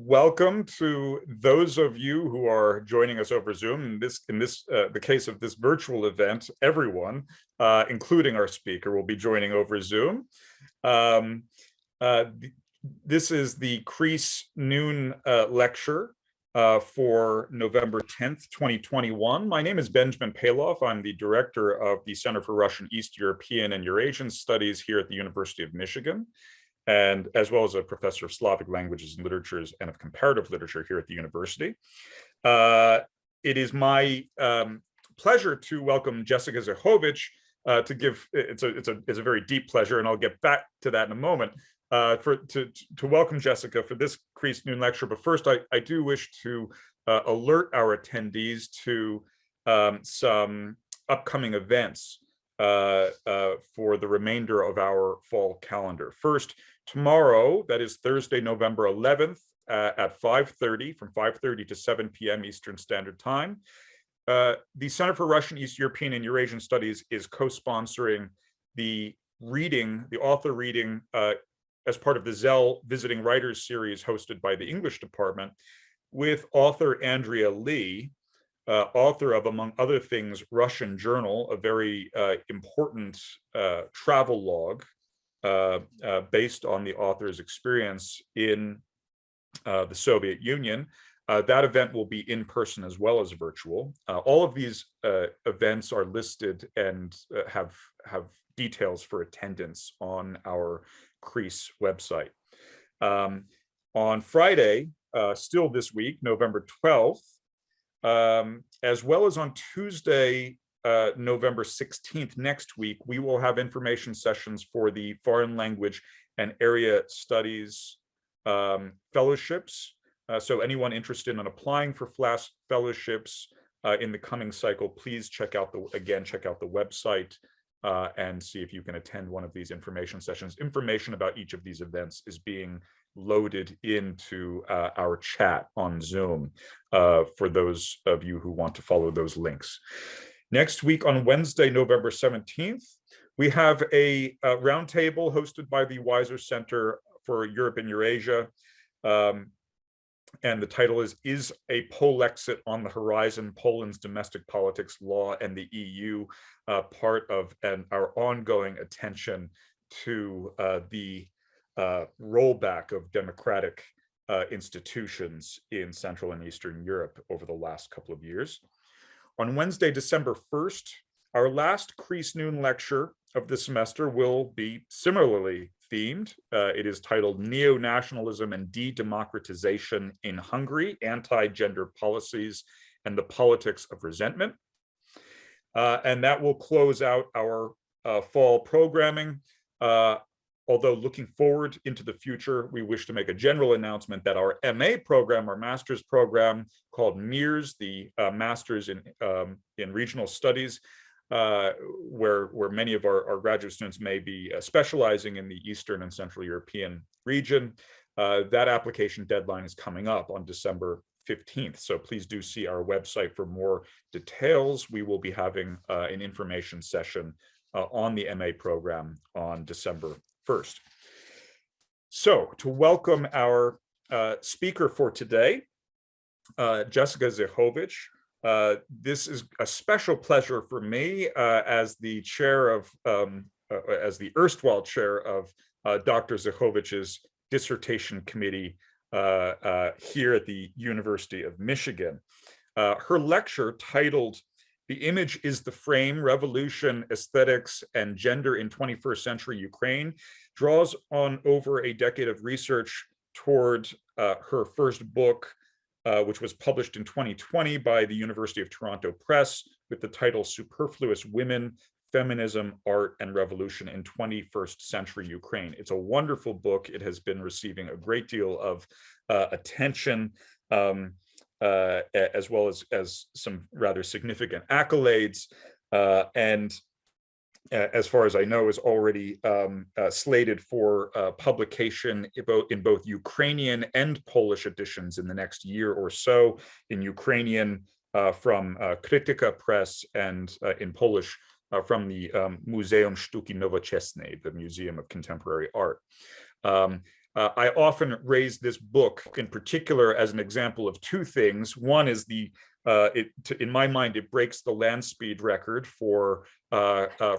Welcome to those of you who are joining us over Zoom. The case of this virtual event, everyone, including our speaker, will be joining over Zoom. This is the Crease Noon Lecture for November 10th, 2021. My name is Benjamin Paloff. I'm the director of the Center for Russian, East European, and Eurasian Studies here at the University of Michigan, and as well as a professor of Slavic languages and literatures and of comparative literature here at the university. It is my pleasure to welcome Jessica Zachovich to give, it's a very deep pleasure, and I'll get back to that in a moment, to welcome Jessica for this Crease Noon Lecture. But first, I do wish to alert our attendees to some upcoming events for the remainder of our fall calendar. First, tomorrow, that is Thursday, November 11th at 5:30, from 5:30 to 7 p.m. Eastern Standard Time. The Center for Russian, East European, and Eurasian Studies is co-sponsoring the author reading as part of the Zell Visiting Writers series hosted by the English department with author Andrea Lee, author of, among other things, Russian Journal, a very important travel log based on the author's experience in the Soviet Union. That event will be in person as well as virtual. All of these events are listed and have details for attendance on our Crease website. On Friday, still this week, November 12th, as well as on Tuesday, November 16th, next week, we will have information sessions for the Foreign Language and Area Studies fellowships. So anyone interested in applying for FLAS fellowships in the coming cycle, please check out the website and see if you can attend one of these information sessions. Information about each of these events is being loaded into our chat on Zoom for those of you who want to follow those links. Next week on Wednesday, November 17th, we have a roundtable hosted by the Weiser Center for Europe and Eurasia. And the title is a Polexit on the Horizon, Poland's Domestic Politics, Law, and the EU, part of our ongoing attention to the rollback of democratic institutions in Central and Eastern Europe over the last couple of years. On Wednesday, December 1st, our last Crease Noon lecture of the semester will be similarly themed. It is titled Neo-Nationalism and De-Democratization in Hungary, Anti-Gender Policies and the Politics of Resentment. And that will close out our fall programming. Although looking forward into the future, we wish to make a general announcement that our MA program, our master's program called MEERS, the Masters in Regional Studies, where many of our graduate students may be specializing in the Eastern and Central European region. That application deadline is coming up on December 15th. So please do see our website for more details. We will be having an information session on the MA program on December 1st. So to welcome our speaker for today, Jessica Zachovich. This is a special pleasure for me as the chair of, as the erstwhile chair of Dr. Zachovich's dissertation committee here at the University of Michigan. Her lecture titled "The Image is the Frame, Revolution, Aesthetics, and Gender in 21st Century Ukraine" draws on over a decade of research toward her first book, which was published in 2020 by the University of Toronto Press with the title Superfluous Women, Feminism, Art, and Revolution in 21st Century Ukraine. It's a wonderful book. It has been receiving a great deal of attention, as well as some rather significant accolades, and as far as I know, is already slated for publication in both Ukrainian and Polish editions in the next year or so. In Ukrainian from Krytyka Press, and in Polish from the Muzeum Sztuki Nowoczesnej, the Museum of Contemporary Art. I often raise this book in particular as an example of two things. One is in my mind, it breaks the land speed record for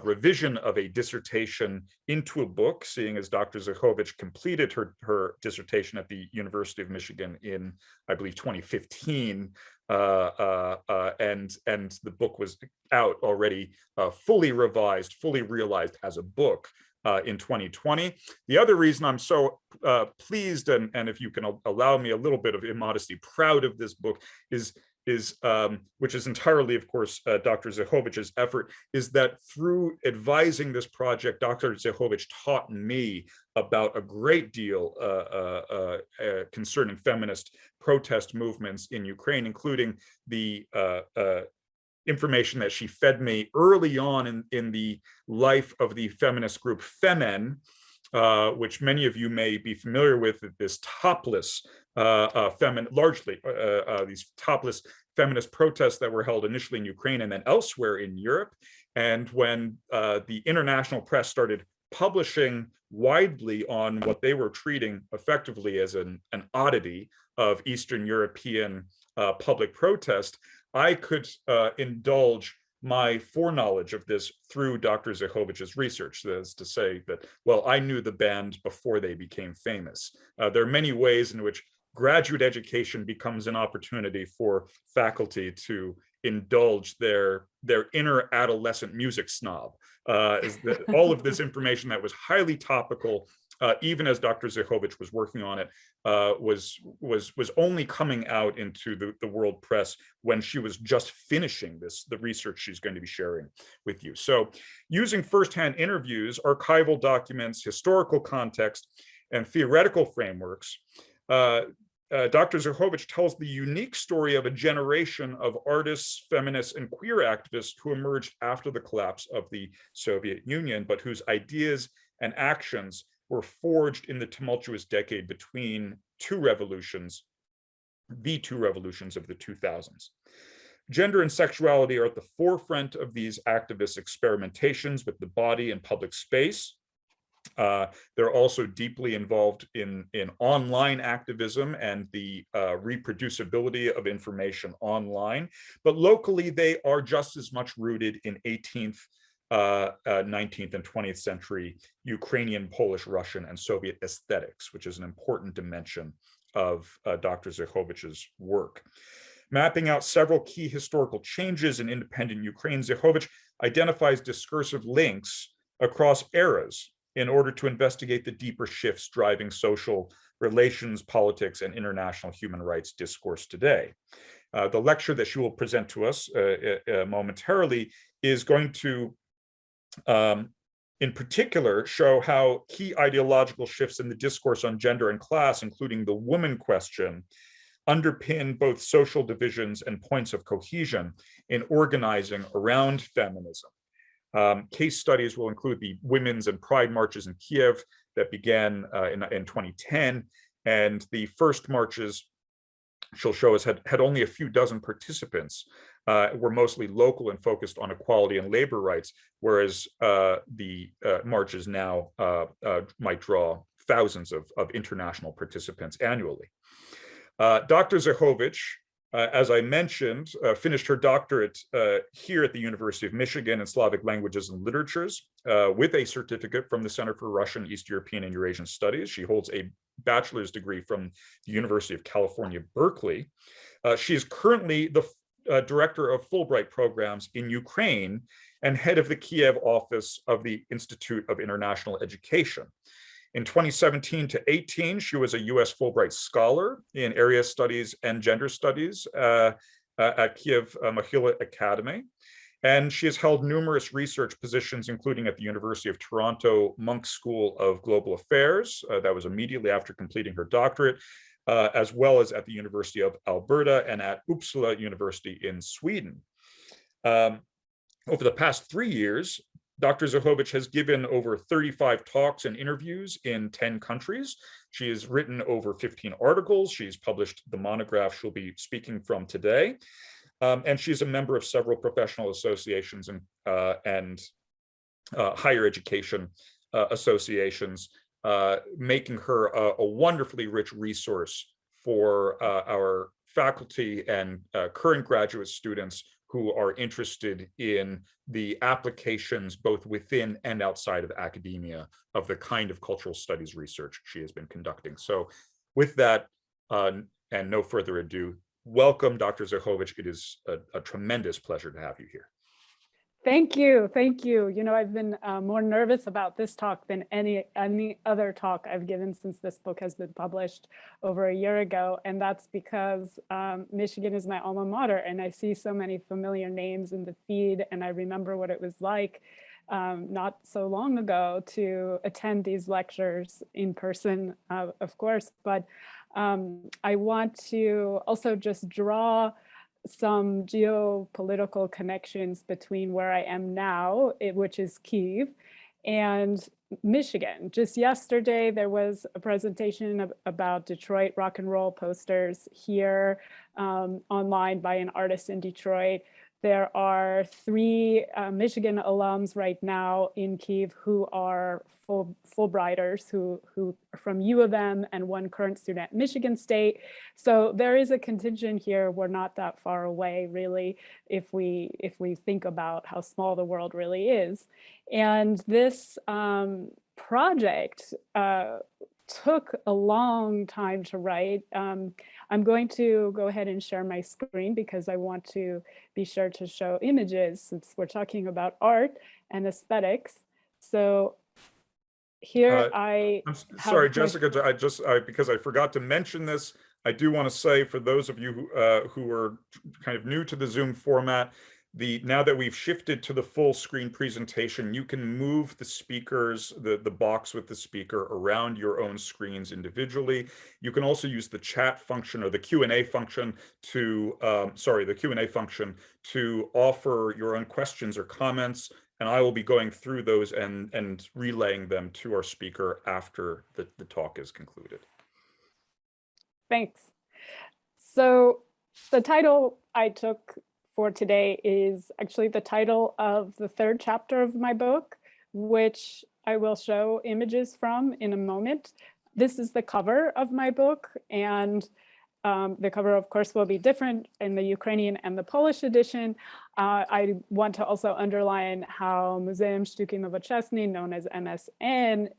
revision of a dissertation into a book, seeing as Dr. Zachovich completed her dissertation at the University of Michigan in, I believe, 2015. And the book was out already, fully revised, fully realized as a book in 2020. The other reason I'm so pleased, and if you can allow me a little bit of immodesty, proud of this book is which is entirely, of course, Dr. Zachovich's effort, is that through advising this project, Dr. Zachovich taught me about a great deal concerning feminist protest movements in Ukraine, including the information that she fed me early on in the life of the feminist group Femen, which many of you may be familiar with, this topless largely these topless feminist protests that were held initially in Ukraine and then elsewhere in Europe. And when the international press started publishing widely on what they were treating effectively as an oddity of Eastern European public protest, I could indulge my foreknowledge of this through Dr. Zachovich's research. That is to say that, well, I knew the band before they became famous. There are many ways in which graduate education becomes an opportunity for faculty to indulge their inner adolescent music snob. All of this information that was highly topical, even as Dr. Zachovich was working on it, was only coming out into the world press when she was just finishing the research she's going to be sharing with you. So using firsthand interviews, archival documents, historical context, and theoretical frameworks, Dr. Zachovich tells the unique story of a generation of artists, feminists, and queer activists who emerged after the collapse of the Soviet Union, but whose ideas and actions were forged in the tumultuous decade between the two revolutions of the 2000s. Gender and sexuality are at the forefront of these activist experimentations with the body and public space. They're also deeply involved in online activism and the reproducibility of information online. But locally, they are just as much rooted in 18th, 19th, and 20th century Ukrainian, Polish, Russian, and Soviet aesthetics, which is an important dimension of Dr. Zachovich's work. Mapping out several key historical changes in independent Ukraine, Zachovich identifies discursive links across eras in order to investigate the deeper shifts driving social relations, politics, and international human rights discourse today. The lecture that she will present to us momentarily is going to, in particular, show how key ideological shifts in the discourse on gender and class, including the woman question, underpin both social divisions and points of cohesion in organizing around feminism. Case studies will include the women's and pride marches in Kiev that began in 2010, and the first marches she'll show us had only a few dozen participants, were mostly local and focused on equality and labor rights, whereas the marches now might draw thousands of international participants annually. Dr. Zachovich, as I mentioned, finished her doctorate here at the University of Michigan in Slavic Languages and Literatures with a certificate from the Center for Russian, East European, and Eurasian Studies. She holds a bachelor's degree from the University of California, Berkeley. She is currently the director of Fulbright programs in Ukraine and head of the Kiev office of the Institute of International Education. In 2017 to 18, she was a US Fulbright Scholar in Area Studies and Gender Studies at Kiev Mohyla Academy. And she has held numerous research positions, including at the University of Toronto Munk School of Global Affairs. That was immediately after completing her doctorate, as well as at the University of Alberta and at Uppsala University in Sweden. Over the past 3 years, Dr. Zachovich has given over 35 talks and interviews in 10 countries. She has written over 15 articles. She's published the monograph she'll be speaking from today. And she's a member of several professional associations and higher education associations, making her a wonderfully rich resource for our faculty and current graduate students who are interested in the applications both within and outside of academia of the kind of cultural studies research she has been conducting. So with that, and no further ado, welcome, Dr. Zachovich. It is a tremendous pleasure to have you here. Thank you. Thank you. You know, I've been more nervous about this talk than any other talk I've given since this book has been published over a year ago. And that's because Michigan is my alma mater, and I see so many familiar names in the feed. And I remember what it was like not so long ago to attend these lectures in person, of course. But I want to also just draw some geopolitical connections between where I am now, which is Kiev, and Michigan. Just yesterday, there was a presentation about Detroit rock and roll posters here online by an artist in Detroit. There are 3 Michigan alums right now in Kiev who are Fulbrighters who are from U of M, and 1 current student at Michigan State. So there is a contingent here. We're not that far away, really, if we think about how small the world really is. And this project took a long time to write. I'm going to go ahead and share my screen because I want to be sure to show images since we're talking about art and aesthetics. So here I'm sorry, Jessica, because I forgot to mention this, I do want to say for those of you who are kind of new to the Zoom format, now that we've shifted to the full screen presentation, you can move the speakers, the box with the speaker around your own screens individually. You can also use the chat function or the Q&A function to, the Q&A function to offer your own questions or comments, and I will be going through those and relaying them to our speaker after the talk is concluded. Thanks. So the title I took for today is actually the title of the 3rd chapter of my book, which I will show images from in a moment. This is the cover of my book, and the cover, of course, will be different in the Ukrainian and the Polish edition. I want to also underline how Muzeum Sztuki Nowoczesnej, known as MSN,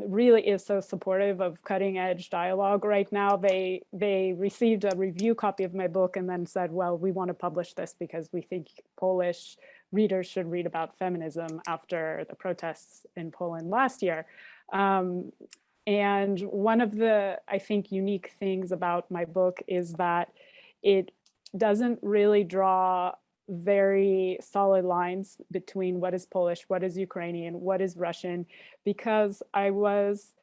really is so supportive of cutting edge dialogue right now. They received a review copy of my book and then said, well, we want to publish this because we think Polish readers should read about feminism after the protests in Poland last year. And one of the, I think, unique things about my book is that it doesn't really draw very solid lines between what is Polish, what is Ukrainian, what is Russian, because I was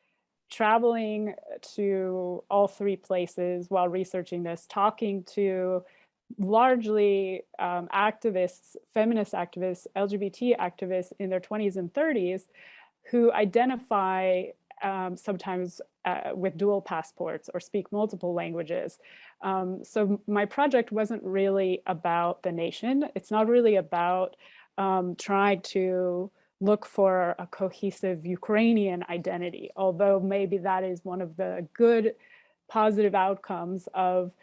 traveling to all 3 places while researching this, talking to largely activists, feminist activists, LGBT activists in their 20s and 30s who identify sometimes with dual passports or speak multiple languages. So my project wasn't really about the nation. It's not really about trying to look for a cohesive Ukrainian identity, although maybe that is one of the good positive outcomes of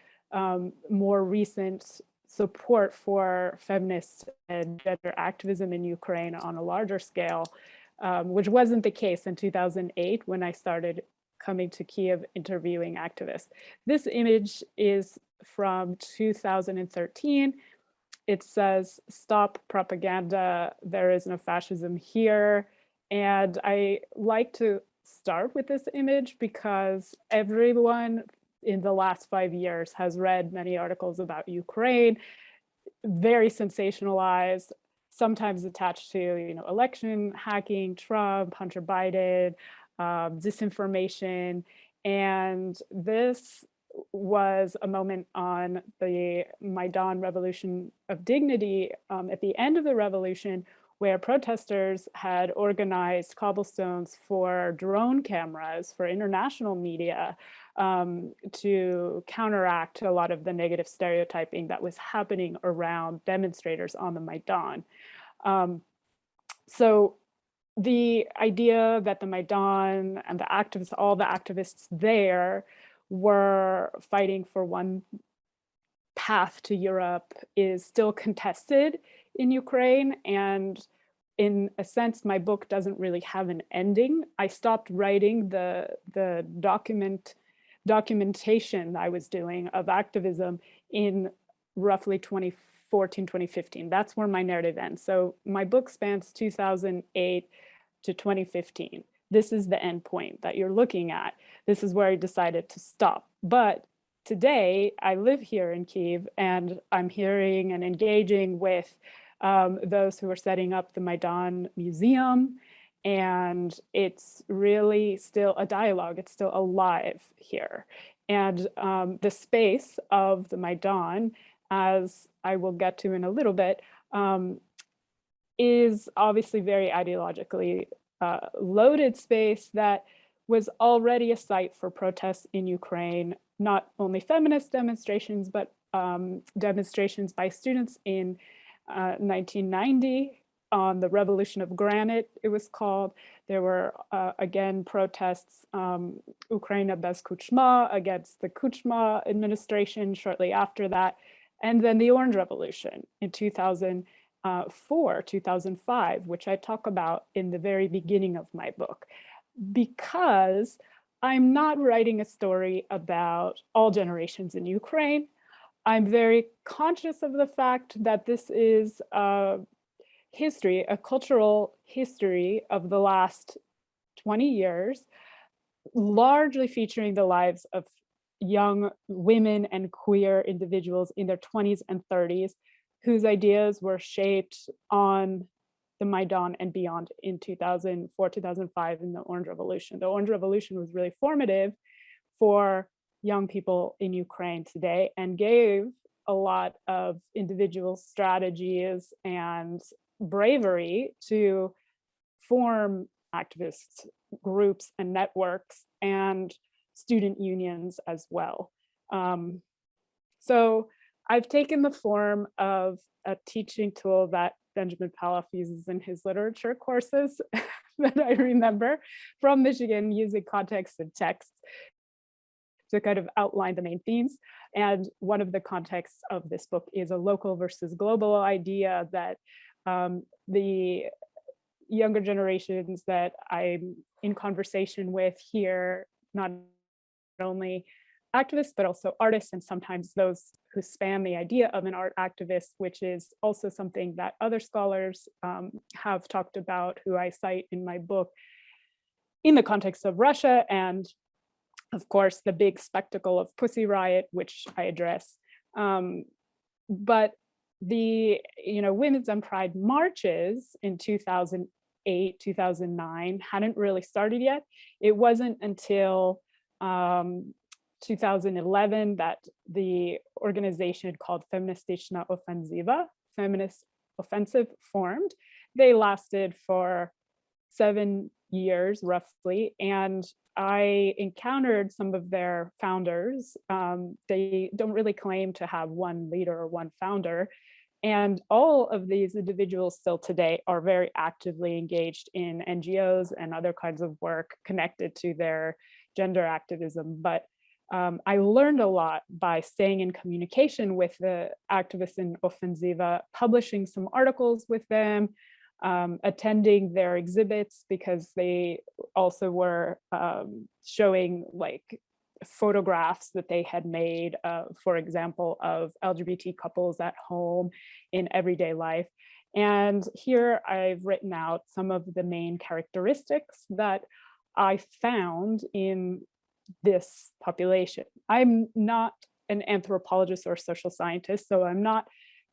more recent support for feminist and gender activism in Ukraine on a larger scale. Which wasn't the case in 2008 when I started coming to Kiev interviewing activists. This image is from 2013. It says, "Stop propaganda, there is no fascism here." And I like to start with this image because everyone in the last 5 years has read many articles about Ukraine, very sensationalized, sometimes attached to, election hacking, Trump, Hunter Biden, disinformation. And this was a moment on the Maidan Revolution of Dignity at the end of the revolution, where protesters had organized cobblestones for drone cameras for international media to counteract a lot of the negative stereotyping that was happening around demonstrators on the Maidan. So the idea that the Maidan and the activists, all the activists there were fighting for one path to Europe is still contested in Ukraine. And in a sense, my book doesn't really have an ending. I stopped writing the documentation I was doing of activism in roughly 2014, 2015. That's where my narrative ends. So my book spans 2008 to 2015. This is the end point that you're looking at. This is where I decided to stop. But today, I live here in Kiev, and I'm hearing and engaging with those who are setting up the Maidan Museum. And it's really still a dialogue. It's still alive here. And the space of the Maidan, as I will get to in a little bit, is obviously very ideologically loaded space that was already a site for protests in Ukraine, not only feminist demonstrations, but demonstrations by students in 1990 on the Revolution of Granite, it was called. There were, again, protests, Ukraina bez Kuchma, against the Kuchma administration shortly after that. And then the Orange Revolution in 2004, 2005, which I talk about in the very beginning of my book, because I'm not writing a story about all generations in Ukraine. I'm very conscious of the fact that this is a history, a cultural history of the last 20 years, largely featuring the lives of young women and queer individuals in their 20s and 30s, whose ideas were shaped on the Maidan and beyond in 2004, 2005 in the Orange Revolution. The Orange Revolution was really formative for young people in Ukraine today and gave a lot of individual strategies and bravery to form activist groups and networks and student unions as well. So I've taken the form of a teaching tool that Benjamin Paloff uses in his literature courses that I remember from Michigan, using context and text to kind of outline the main themes. And one of the contexts of this book is a local versus global idea that the younger generations that I'm in conversation with here, not only activists, but also artists, and sometimes those who span the idea of an art activist, which is also something that other scholars have talked about, who I cite in my book, in the context of Russia, and of course, the big spectacle of Pussy Riot, which I address. But the Women's and Pride marches in 2008, 2009 hadn't really started yet. It wasn't until 2011 that the organization called Feministyczna Ofensywa, Feminist Offensive, formed. They lasted for 7 years roughly, and I encountered some of their founders. They don't really claim to have one leader or one founder. And all of these individuals still today are very actively engaged in NGOs and other kinds of work connected to their gender activism. But I learned a lot by staying in communication with the activists in Ofensywa, publishing some articles with them, attending their exhibits, because they also were showing like photographs that they had made, for example, of LGBT couples at home in everyday life. And here I've written out some of the main characteristics that I found in this population. I'm not an anthropologist or social scientist, so I'm not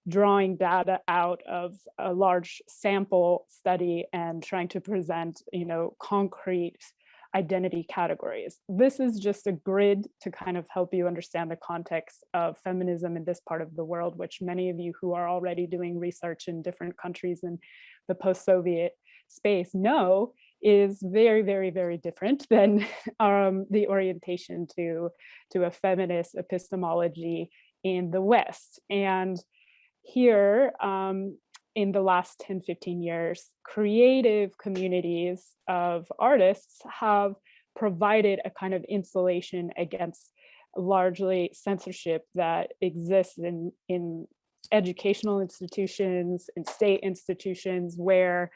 drawing data out of a large sample study and trying to present, concrete identity categories. This is just a grid to kind of help you understand the context of feminism in this part of the world, which many of you who are already doing research in different countries in the post-Soviet space know is very, very, very different than the orientation to a feminist epistemology in the West. And here, in the last 10, 15 years, creative communities of artists have provided a kind of insulation against largely censorship that exists in educational institutions, in state institutions, where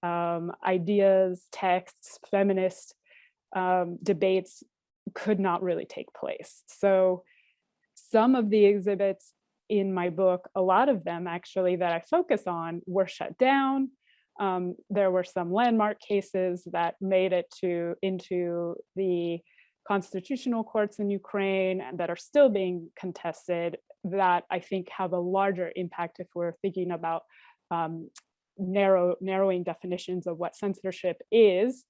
ideas, texts, feminist debates could not really take place. So some of the exhibits in my book, a lot of them actually that I focus on, were shut down. There were some landmark cases that made it into the constitutional courts in Ukraine and that are still being contested, that I think have a larger impact if we're thinking about narrowing definitions of what censorship is.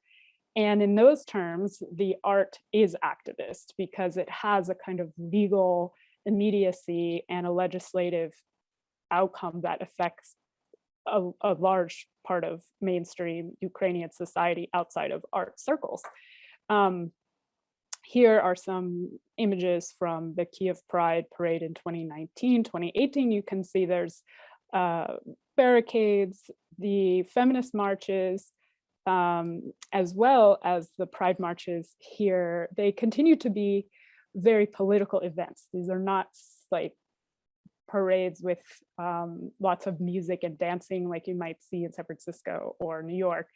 And in those terms, the art is activist because it has a kind of legal immediacy and a legislative outcome that affects a large part of mainstream Ukrainian society outside of art circles. Here are some images from the Kiev Pride Parade in 2019, 2018. You can see there's barricades, the feminist marches, as well as the pride marches here. They continue to be very political events. These are not like parades with lots of music and dancing like you might see in San Francisco or New York.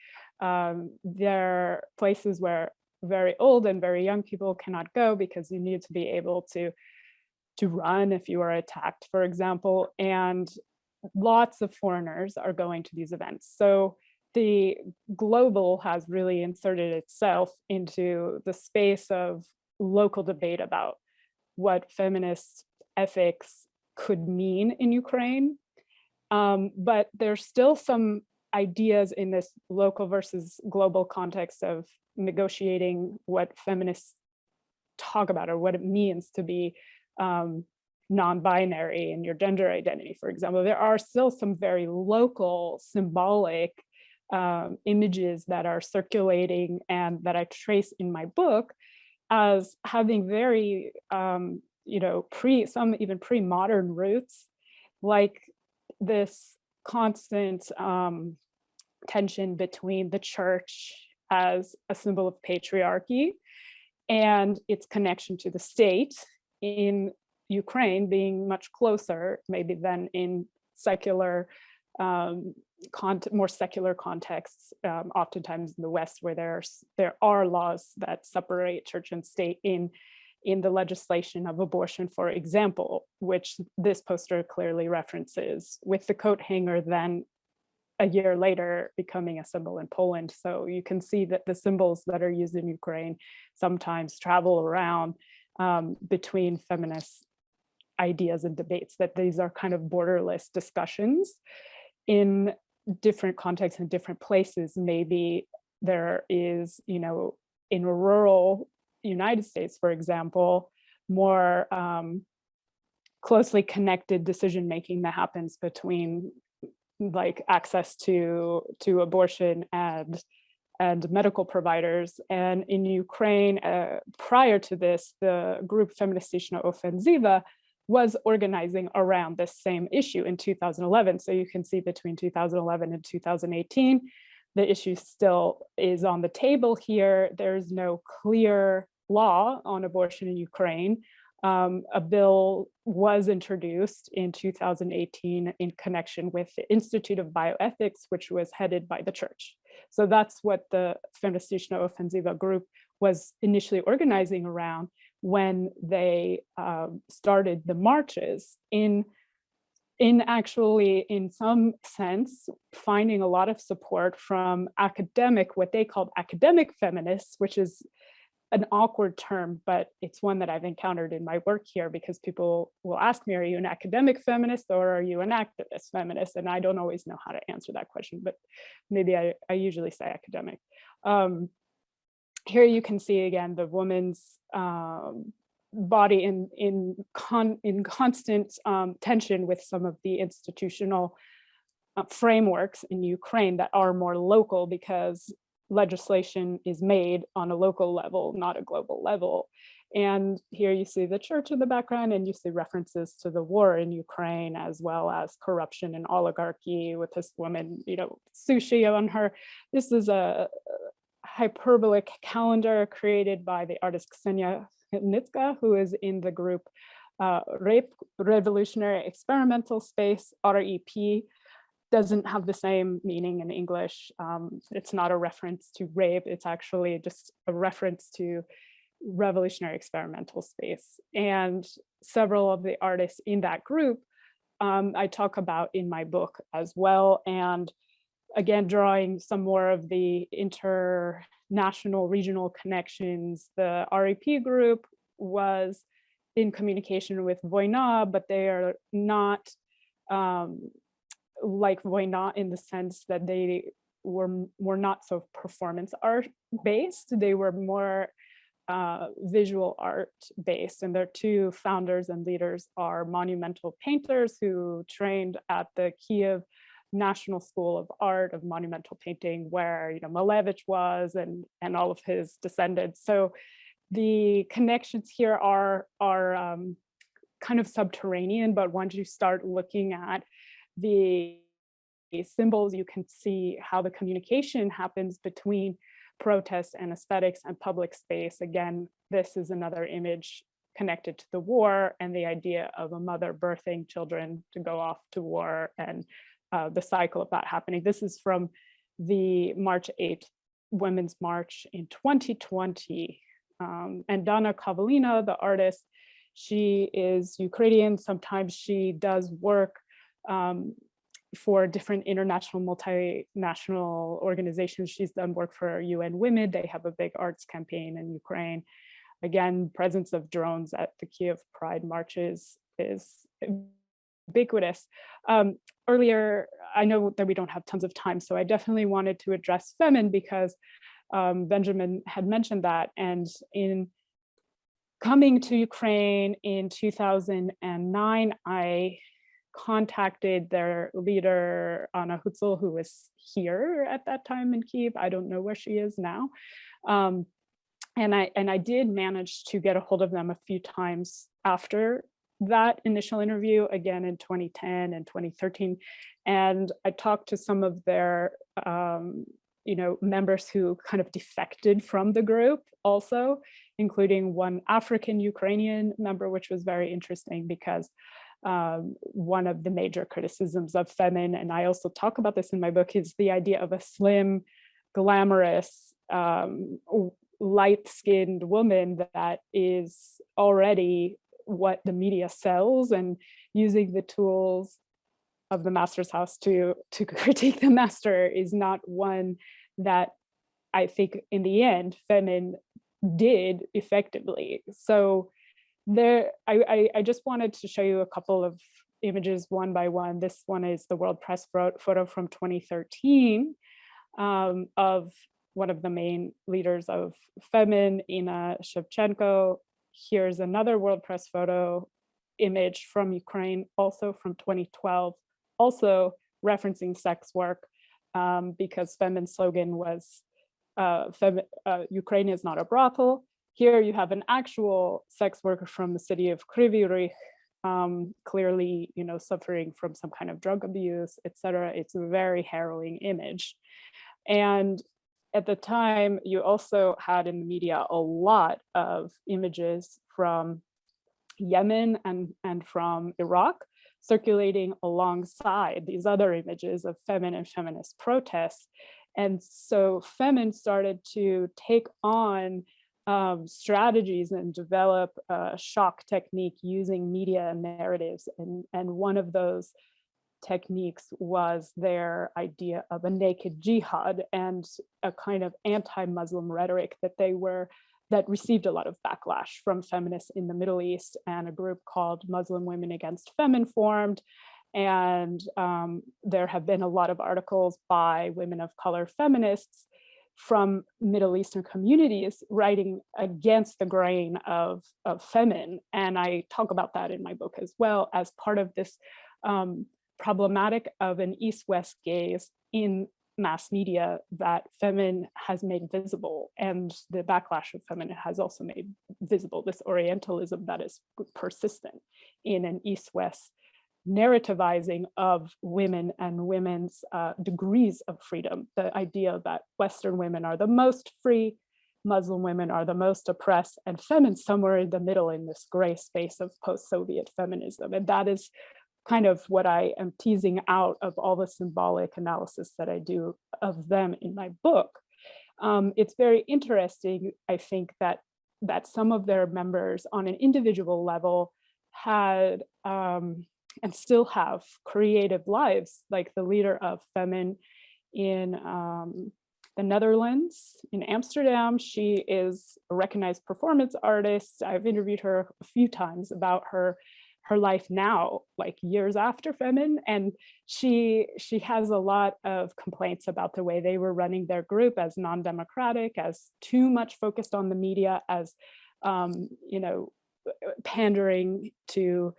They're places where very old and very young people cannot go because you need to be able to run if you are attacked, for example, and lots of foreigners are going to these events. So the global has really inserted itself into the space of local debate about what feminist ethics could mean in Ukraine. But there's still some ideas in this local versus global context of negotiating what feminists talk about or what it means to be non-binary in your gender identity, for example. There are still some very local symbolic images that are circulating and that I trace in my book as having very, some even pre-modern roots, like this constant tension between the church as a symbol of patriarchy and its connection to the state in Ukraine being much closer maybe than in secular, more secular contexts, oftentimes in the West, where there are laws that separate church and state in the legislation of abortion, for example, which this poster clearly references, with the coat hanger then a year later becoming a symbol in Poland. So you can see that the symbols that are used in Ukraine sometimes travel around between feminist ideas and debates, that these are kind of borderless discussions in different contexts and different places. Maybe there is, in rural United States, for example, more closely connected decision-making that happens between like access to abortion and medical providers. And in Ukraine, prior to this, the group Feministyczna Ofensywa was organizing around this same issue in 2011. So you can see between 2011 and 2018, the issue still is on the table here. There's no clear law on abortion in Ukraine. A bill was introduced in 2018 in connection with the Institute of Bioethics, which was headed by the church. So that's what the Feministyczna Ofensywa group was initially organizing around when they started the marches, in actually, in some sense, finding a lot of support from academic, what they called academic feminists, which is an awkward term, but it's one that I've encountered in my work here, because people will ask me, are you an academic feminist or are you an activist feminist? And I don't always know how to answer that question, but maybe I usually say academic. Here you can see again the woman's body in constant tension with some of the institutional frameworks in Ukraine that are more local, because legislation is made on a local level, not a global level. And here you see the church in the background, and you see references to the war in Ukraine, as well as corruption and oligarchy with this woman, sushi on her. This is a hyperbolic calendar created by the artist Ksenia Nitska, who is in the group Revolutionary Experimental Space, REP. Doesn't have the same meaning in English. It's not a reference to rape, it's actually just a reference to revolutionary experimental space. And several of the artists in that group I talk about in my book as well. And again, drawing some more of the international regional connections, the REP group was in communication with Voina, but they are not like Voina in the sense that they were not so performance art based. They were more visual art based, and their two founders and leaders are monumental painters who trained at the Kiev National School of Art of Monumental Painting, where Malevich was and all of his descendants. So the connections here are kind of subterranean, but once you start looking at the symbols, you can see how the communication happens between protests and aesthetics and public space. Again, this is another image connected to the war and the idea of a mother birthing children to go off to war, and the cycle of that happening. This is from the March 8th Women's March in 2020. And Dana Kavalina, the artist, she is Ukrainian. Sometimes she does work for different international, multinational organizations. She's done work for UN Women. They have a big arts campaign in Ukraine. Again, presence of drones at the Kiev Pride marches is ubiquitous. Earlier, I know that we don't have tons of time, so I definitely wanted to address Femin because Benjamin had mentioned that. And in coming to Ukraine in 2009, I contacted their leader, Anna Hutzel, who was here at that time in Kiev. I don't know where she is now. And I did manage to get a hold of them a few times after that initial interview, again in 2010 and 2013. And I talked to some of their members who kind of defected from the group also, including one African Ukrainian member, which was very interesting because one of the major criticisms of Femin, and I also talk about this in my book, is the idea of a slim, glamorous, light-skinned woman that is already what the media sells, and using the tools of the master's house to critique the master is not one that I think in the end Femin did effectively. So there, I just wanted to show you a couple of images one by one. This one is the World Press photo from 2013 of one of the main leaders of Femin, Ina Shevchenko. Here's another World Press photo image from Ukraine, also from 2012, also referencing sex work, because Femin's slogan was Ukraine is not a brothel. Here you have an actual sex worker from the city of Kryvyi Rih, clearly, suffering from some kind of drug abuse, etc. It's a very harrowing image. And at the time, you also had in the media a lot of images from Yemen and from Iraq circulating alongside these other images of Femin and feminist protests. And so Femin started to take on strategies and develop a shock technique using media and narratives. And one of those techniques was their idea of a naked jihad and a kind of anti-Muslim rhetoric that received a lot of backlash from feminists in the Middle East, and a group called Muslim Women Against Femin formed. And there have been a lot of articles by women of color feminists from Middle Eastern communities writing against the grain of Femin. And I talk about that in my book as well, as part of this problematic of an East-West gaze in mass media that Femin has made visible, and the backlash of Femin has also made visible this Orientalism that is persistent in an East-West narrativizing of women and women's degrees of freedom. The idea that Western women are the most free, Muslim women are the most oppressed, and Femin somewhere in the middle in this gray space of post-Soviet feminism. And that is kind of what I am teasing out of all the symbolic analysis that I do of them in my book. It's very interesting, I think, that some of their members on an individual level had and still have creative lives, like the leader of Femin in the Netherlands, in Amsterdam. She is a recognized performance artist. I've interviewed her a few times about her life now, like years after Femin, and she has a lot of complaints about the way they were running their group as non-democratic, as too much focused on the media, as pandering to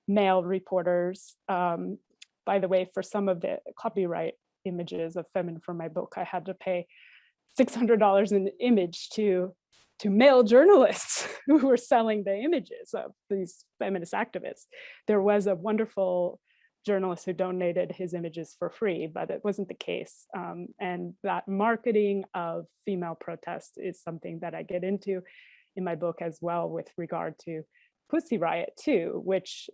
male reporters. By the way, for some of the copyright images of Femin from my book, I had to pay $600 an image to male journalists who were selling the images of these feminist activists. There was a wonderful journalist who donated his images for free, but it wasn't the case. And that marketing of female protest is something that I get into in my book as well, with regard to Pussy Riot too, which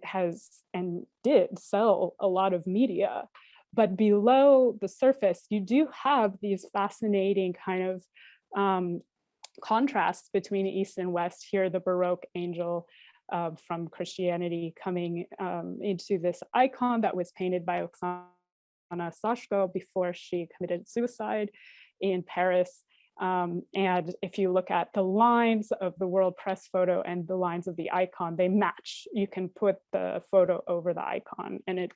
has and did sell a lot of media. But below the surface, you do have these fascinating kind of contrasts between East and West. Here, the Baroque angel from Christianity coming into this icon that was painted by Oksana Sashko before she committed suicide in Paris. And if you look at the lines of the World Press photo and the lines of the icon, they match. You can put the photo over the icon and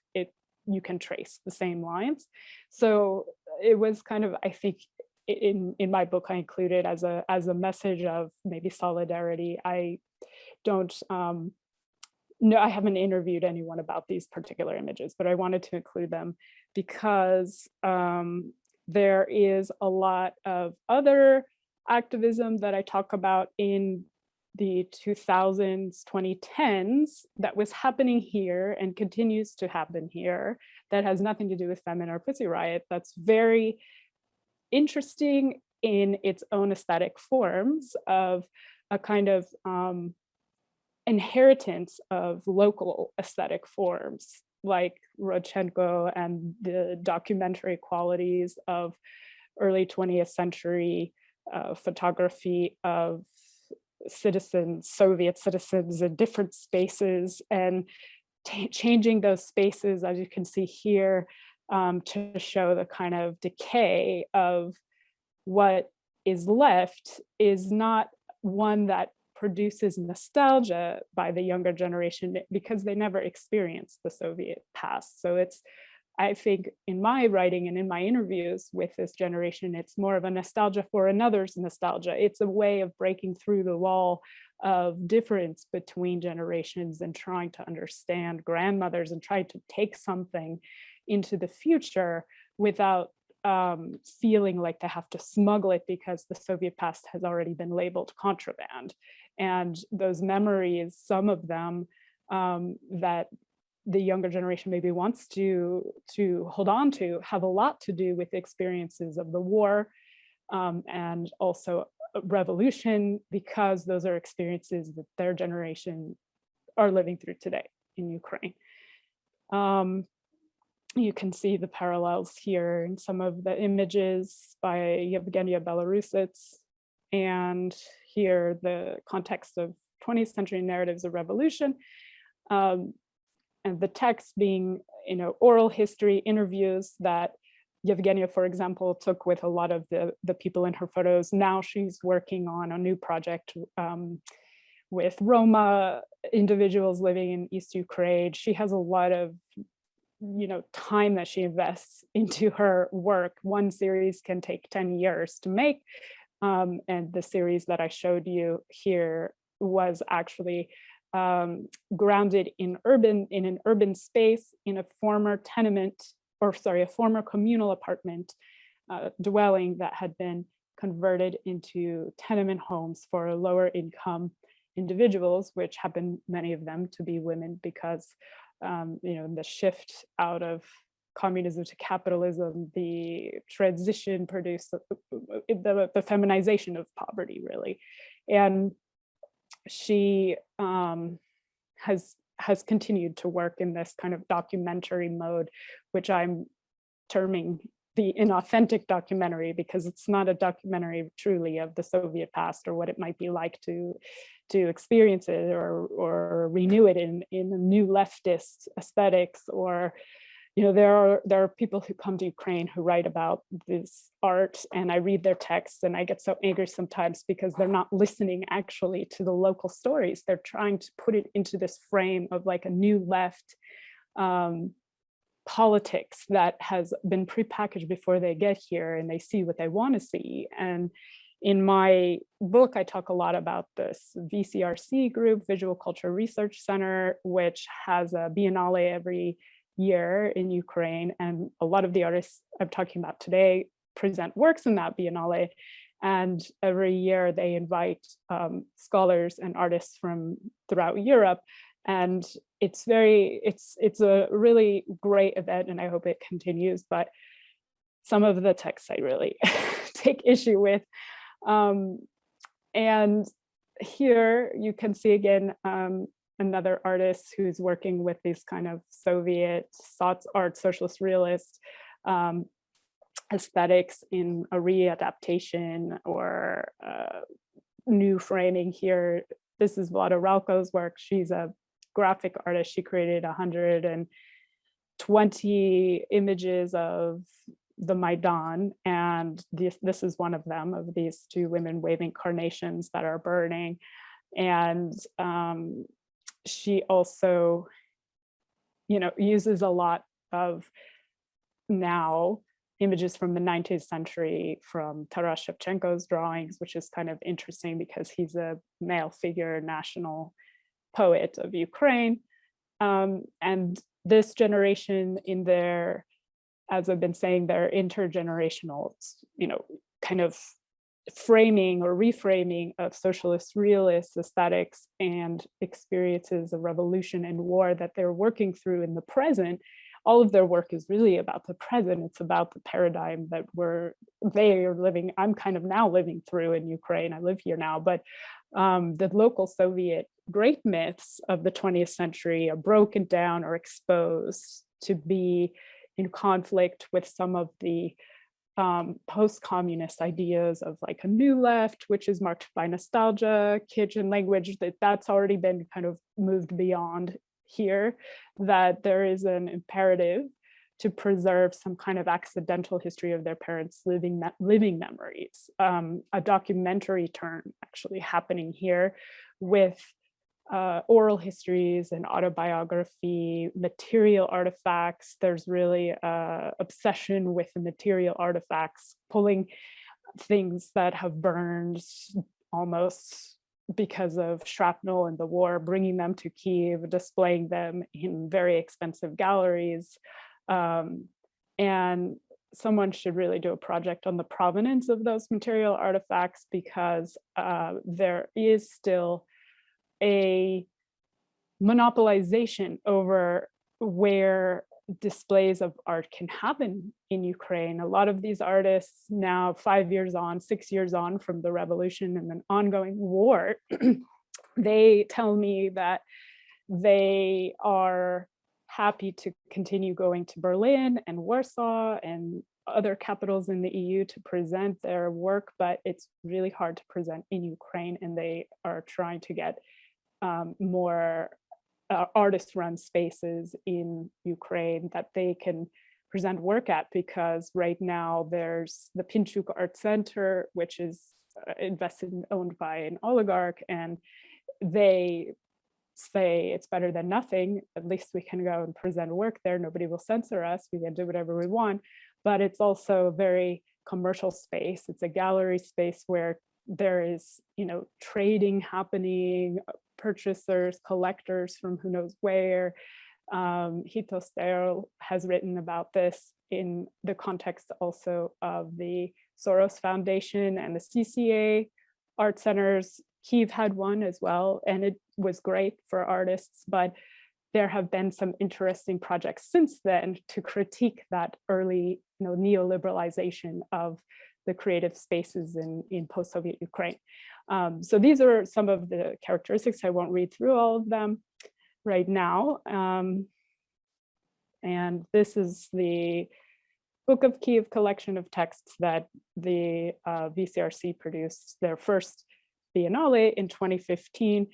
you can trace the same lines. So it was kind of, I think, in my book, I included as a message of maybe solidarity. I don't no, I haven't interviewed anyone about these particular images, but I wanted to include them because there is a lot of other activism that I talk about in the 2000s, 2010s that was happening here and continues to happen here that has nothing to do with Femin or Pussy Riot. That's very interesting in its own aesthetic forms of a kind of inheritance of local aesthetic forms, like Rodchenko and the documentary qualities of early 20th century photography of citizens, Soviet citizens in different spaces, and changing those spaces, as you can see here, to show the kind of decay of what is left is not one that produces nostalgia by the younger generation because they never experienced the Soviet past. So it's, I think in my writing and in my interviews with this generation, it's more of a nostalgia for another's nostalgia. It's a way of breaking through the wall of difference between generations and trying to understand grandmothers and trying to take something into the future without feeling like they have to smuggle it because the Soviet past has already been labeled contraband. And those memories, some of them that the younger generation maybe wants to hold on to, have a lot to do with experiences of the war and also revolution, because those are experiences that their generation are living through today in Ukraine. You can see the parallels here in some of the images by Yevgenia Belarusets, and here the context of 20th century narratives of revolution, and the text being, oral history interviews that Yevgenia, for example, took with a lot of the people in her photos. Now she's working on a new project with Roma individuals living in East Ukraine. She has a lot of time that she invests into her work. One series can take 10 years to make. And the series that I showed you here was actually grounded in an urban space in a former tenement a former communal apartment dwelling that had been converted into tenement homes for lower income individuals, which happen, many of them, to be women, because the shift out of communism to capitalism, the transition produced the feminization of poverty, really. And she has continued to work in this kind of documentary mode, which I'm terming the inauthentic documentary, because it's not a documentary truly of the Soviet past or what it might be like to experience it or renew it in a new leftist aesthetics. Or there are people who come to Ukraine who write about this art, and I read their texts and I get so angry sometimes because they're not listening actually to the local stories. They're trying to put it into this frame of like a new left politics that has been prepackaged before they get here, and they see what they want to see. And in my book, I talk a lot about this VCRC group, Visual Culture Research Center, which has a biennale every year in Ukraine. And a lot of the artists I'm talking about today present works in that biennale. And every year they invite scholars and artists from throughout Europe. And it's a really great event, and I hope it continues. But some of the texts I really take issue with. And here you can see again another artist who's working with these kind of Soviet art, socialist realist aesthetics in a readaptation or new framing here. This is Vlada Ralko's work. She's a graphic artist. She created 120 images of the Maidan, and this is one of them, of these two women waving carnations that are burning. And she also, uses a lot of now images from the 19th century from Taras Shevchenko's drawings, which is kind of interesting because he's a male figure, national poet of Ukraine. And this generation in their, as I've been saying, their intergenerational, kind of framing or reframing of socialist realist aesthetics and experiences of revolution and war that they're working through in the present. All of their work is really about the present. It's about the paradigm that they are living. I'm kind of now living through in Ukraine. I live here now, but the local Soviet great myths of the 20th century are broken down or exposed to be in conflict with some of the post-communist ideas of like a new left, which is marked by nostalgia, kitsch, and language, that's already been kind of moved beyond here, that there is an imperative to preserve some kind of accidental history of their parents' living memories. A documentary turn actually happening here with oral histories and autobiography, material artifacts. There's really an obsession with the material artifacts, pulling things that have burned almost because of shrapnel in the war, bringing them to Kiev, displaying them in very expensive galleries. And someone should really do a project on the provenance of those material artifacts, because there is still a monopolization over where displays of art can happen in Ukraine. A lot of these artists now, 5 years on, 6 years on from the revolution and an ongoing war, they tell me that they are happy to continue going to Berlin and Warsaw and other capitals in the EU to present their work, but it's really hard to present in Ukraine, and they are trying to get more artist-run spaces in Ukraine that they can present work at, because right now there's the Pinchuk Art Center, which is invested and owned by an oligarch, and they say it's better than nothing. At least we can go and present work there. Nobody will censor us. We can do whatever we want. But it's also a very commercial space. It's a gallery space where there is, trading happening, purchasers, collectors from who knows where, Hito has written about this in the context also of the Soros Foundation and the CCA art centers. Kiev had one as well, and it was great for artists, but there have been some interesting projects since then to critique that early, neoliberalization of the creative spaces in post-Soviet Ukraine. So these are some of the characteristics. I won't read through all of them right now. And this is the Book of Kiev collection of texts that the VCRC produced their first Biennale in 2015,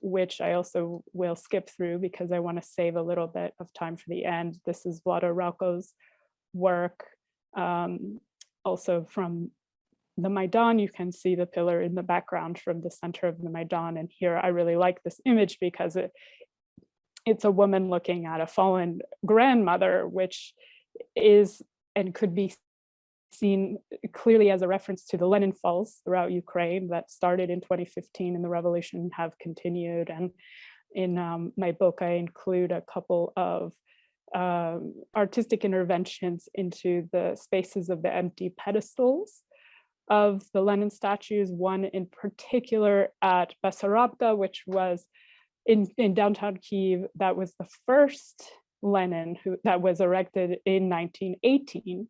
which I also will skip through because I want to save a little bit of time for the end. This is Vlado Rauko's work. Also from the Maidan, you can see the pillar in the background from the center of the Maidan. And here I really like this image because it's a woman looking at a fallen grandmother, which is and could be seen clearly as a reference to the Lenin Falls throughout Ukraine that started in 2015 and the revolution have continued. And in my book, I include a couple of artistic interventions into the spaces of the empty pedestals of the Lenin statues, one in particular at Basarabka, which was in downtown Kiev. That was the first Lenin that was erected in 1918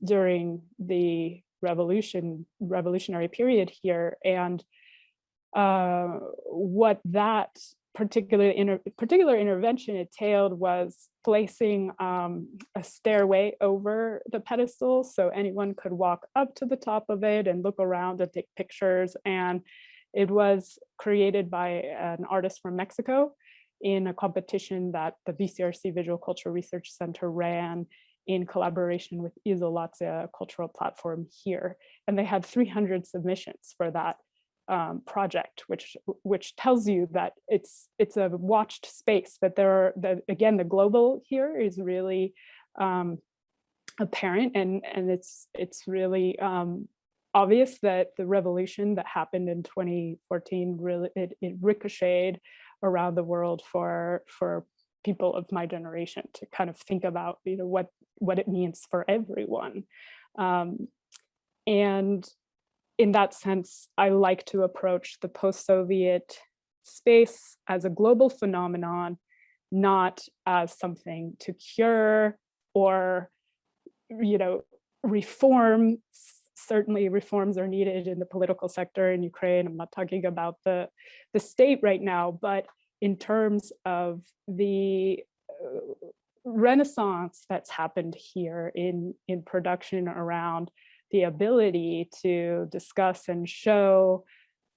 during the revolutionary period here. And what that particular intervention entailed was placing a stairway over the pedestal so anyone could walk up to the top of it and look around and take pictures. And it was created by an artist from Mexico in a competition that the VCRC Visual Culture Research Center ran in collaboration with Izolatia, a cultural platform here. And they had 300 submissions for that project, which tells you that it's a watched space, that again, the global here is really apparent, and it's really obvious that the revolution that happened in 2014 really it ricocheted around the world for people of my generation to kind of think about what it means for everyone. And in that sense, I like to approach the post-Soviet space as a global phenomenon, not as something to cure or reform. Certainly reforms are needed in the political sector in Ukraine. I'm not talking about the state right now, but in terms of the renaissance that's happened here in production around the ability to discuss and show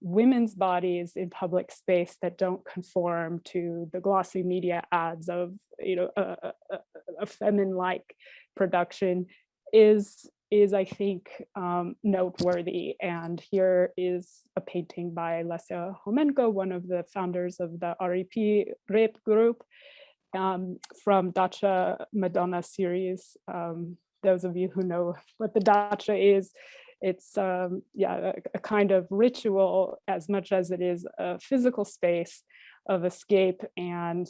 women's bodies in public space that don't conform to the glossy media ads of a feminine-like production is I think noteworthy. And here is a painting by Lesia Jomenko, one of the founders of the REP group, from Dacha Madonna series. Those of you who know what the dacha is, it's a kind of ritual as much as it is a physical space of escape and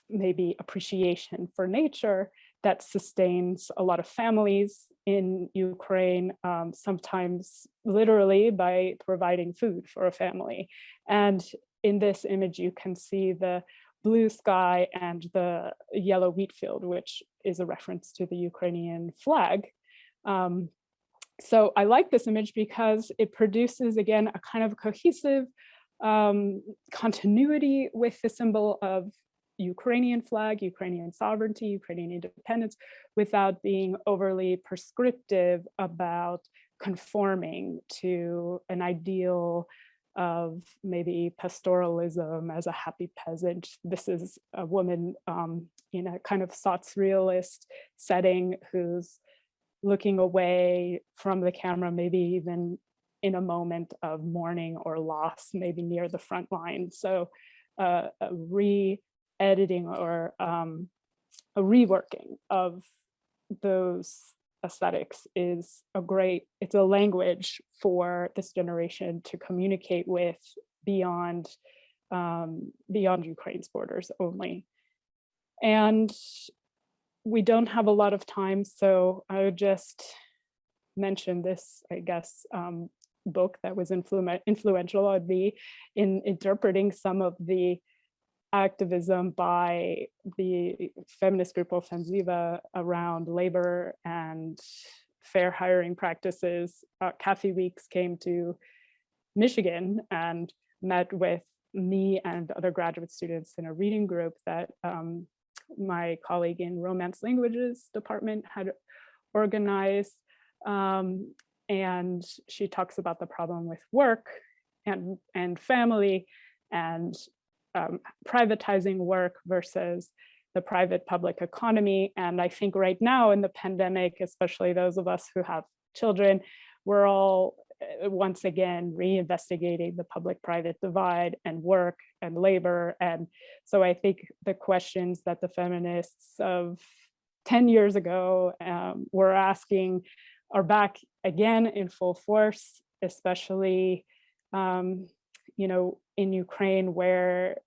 maybe appreciation for nature that sustains a lot of families in Ukraine, sometimes literally by providing food for a family. And in this image, you can see the blue sky and the yellow wheat field, which is a reference to the Ukrainian flag. So I like this image because it produces, again, a kind of cohesive continuity with the symbol of Ukrainian flag, Ukrainian sovereignty, Ukrainian independence, without being overly prescriptive about conforming to an ideal of maybe pastoralism as a happy peasant. This is a woman in a kind of surrealist setting who's looking away from the camera, maybe even in a moment of mourning or loss, maybe near the front line. So a re-editing or a reworking of those aesthetics is it's a language for this generation to communicate with beyond beyond Ukraine's borders only. And we don't have a lot of time, so I would just mention this, I guess, book that was influential on me in interpreting some of the activism by the feminist group Offensiva around labor and fair hiring practices. Kathy Weeks came to Michigan and met with me and other graduate students in a reading group that my colleague in Romance Languages department had organized. And she talks about the problem with work and family and privatizing work versus the private-public economy. And I think right now in the pandemic, especially those of us who have children, we're all once again reinvestigating the public-private divide and work and labor. And so I think the questions that the feminists of 10 years ago were asking are back again in full force, especially in Ukraine, where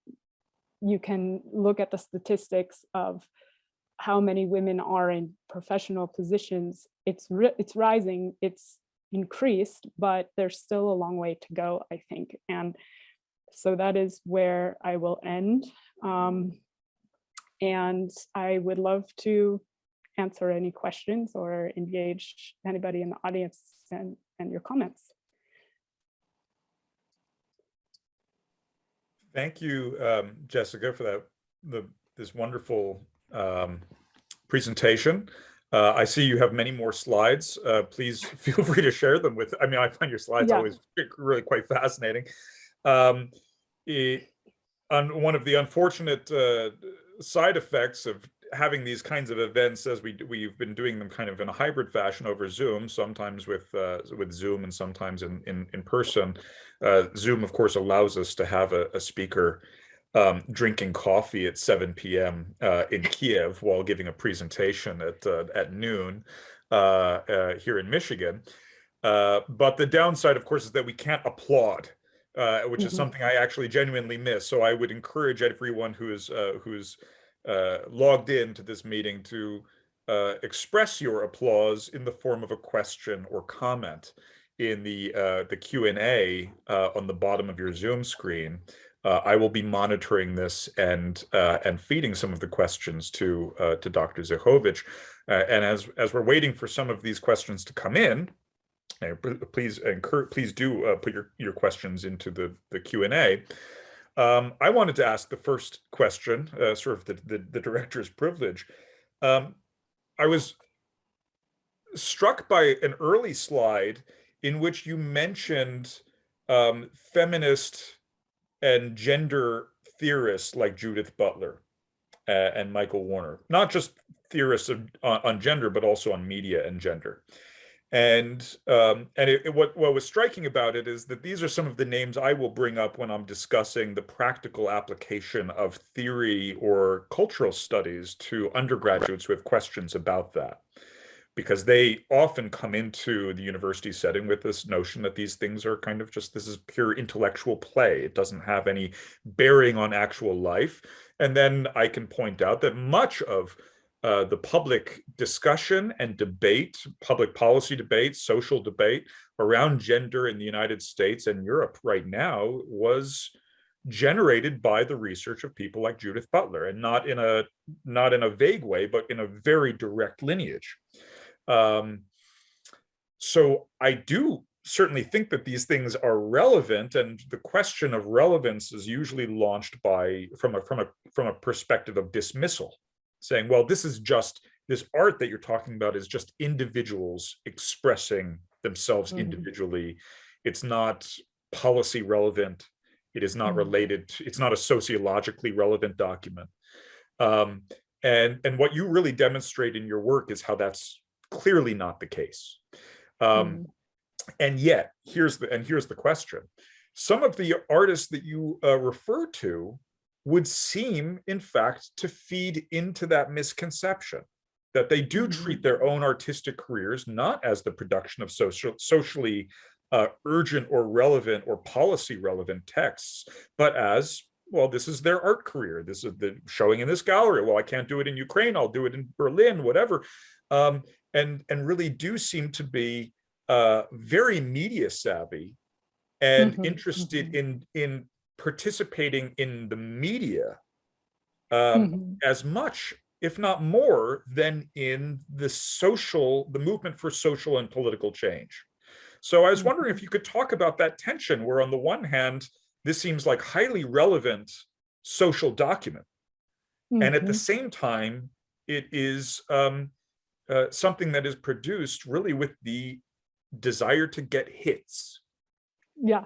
you can look at the statistics of how many women are in professional positions. It's rising, it's increased, but there's still a long way to go, I think. And so that is where I will end. And I would love to answer any questions or engage anybody in the audience and your comments. Thank you, Jessica, for this wonderful presentation. I see you have many more slides. Please feel free to share them with, I find your slides always really quite fascinating. On one of the unfortunate side effects of having these kinds of events, as we've been doing them kind of in a hybrid fashion over Zoom, sometimes with Zoom and sometimes in person. Zoom, of course, allows us to have a speaker drinking coffee at 7 p.m. In Kiev while giving a presentation at noon here in Michigan. But the downside, of course, is that we can't applaud, which is something I actually genuinely miss. So I would encourage everyone who's logged into this meeting to express your applause in the form of a question or comment in the Q&A on the bottom of your Zoom screen. I will be monitoring this and feeding some of the questions to Dr. Zachovich. And as we're waiting for some of these questions to come in, please do put your questions into the Q&A. I wanted to ask the first question, sort of the director's privilege. I was struck by an early slide in which you mentioned feminist and gender theorists like Judith Butler and Michael Warner, not just theorists on gender, but also on media and gender. And what was striking about it is that these are some of the names I will bring up when I'm discussing the practical application of theory or cultural studies to undergraduates who have questions about that, because they often come into the university setting with this notion that these things are kind of just, this is pure intellectual play. It doesn't have any bearing on actual life. And then I can point out that much of the public discussion and debate, public policy debate, social debate around gender in the United States and Europe right now was generated by the research of people like Judith Butler, and not in a vague way, but in a very direct lineage. So I do certainly think that these things are relevant, and the question of relevance is usually launched from a perspective of dismissal, saying, well, this art that you're talking about is just individuals expressing themselves individually. It's not policy relevant. It is not related to, it's not a sociologically relevant document. And what you really demonstrate in your work is how that's clearly not the case. And yet, here's the question. Some of the artists that you refer to would seem, in fact, to feed into that misconception, that they do treat their own artistic careers not as the production of socially urgent or relevant or policy relevant texts, but as well, this is their art career. This is the showing in this gallery. Well, I can't do it in Ukraine. I'll do it in Berlin, whatever. And really do seem to be very media savvy and interested in participating in the media as much, if not more, than in the movement for social and political change. So I was wondering if you could talk about that tension, where on the one hand, this seems like highly relevant social document, and at the same time, it is something that is produced really with the desire to get hits. Yeah.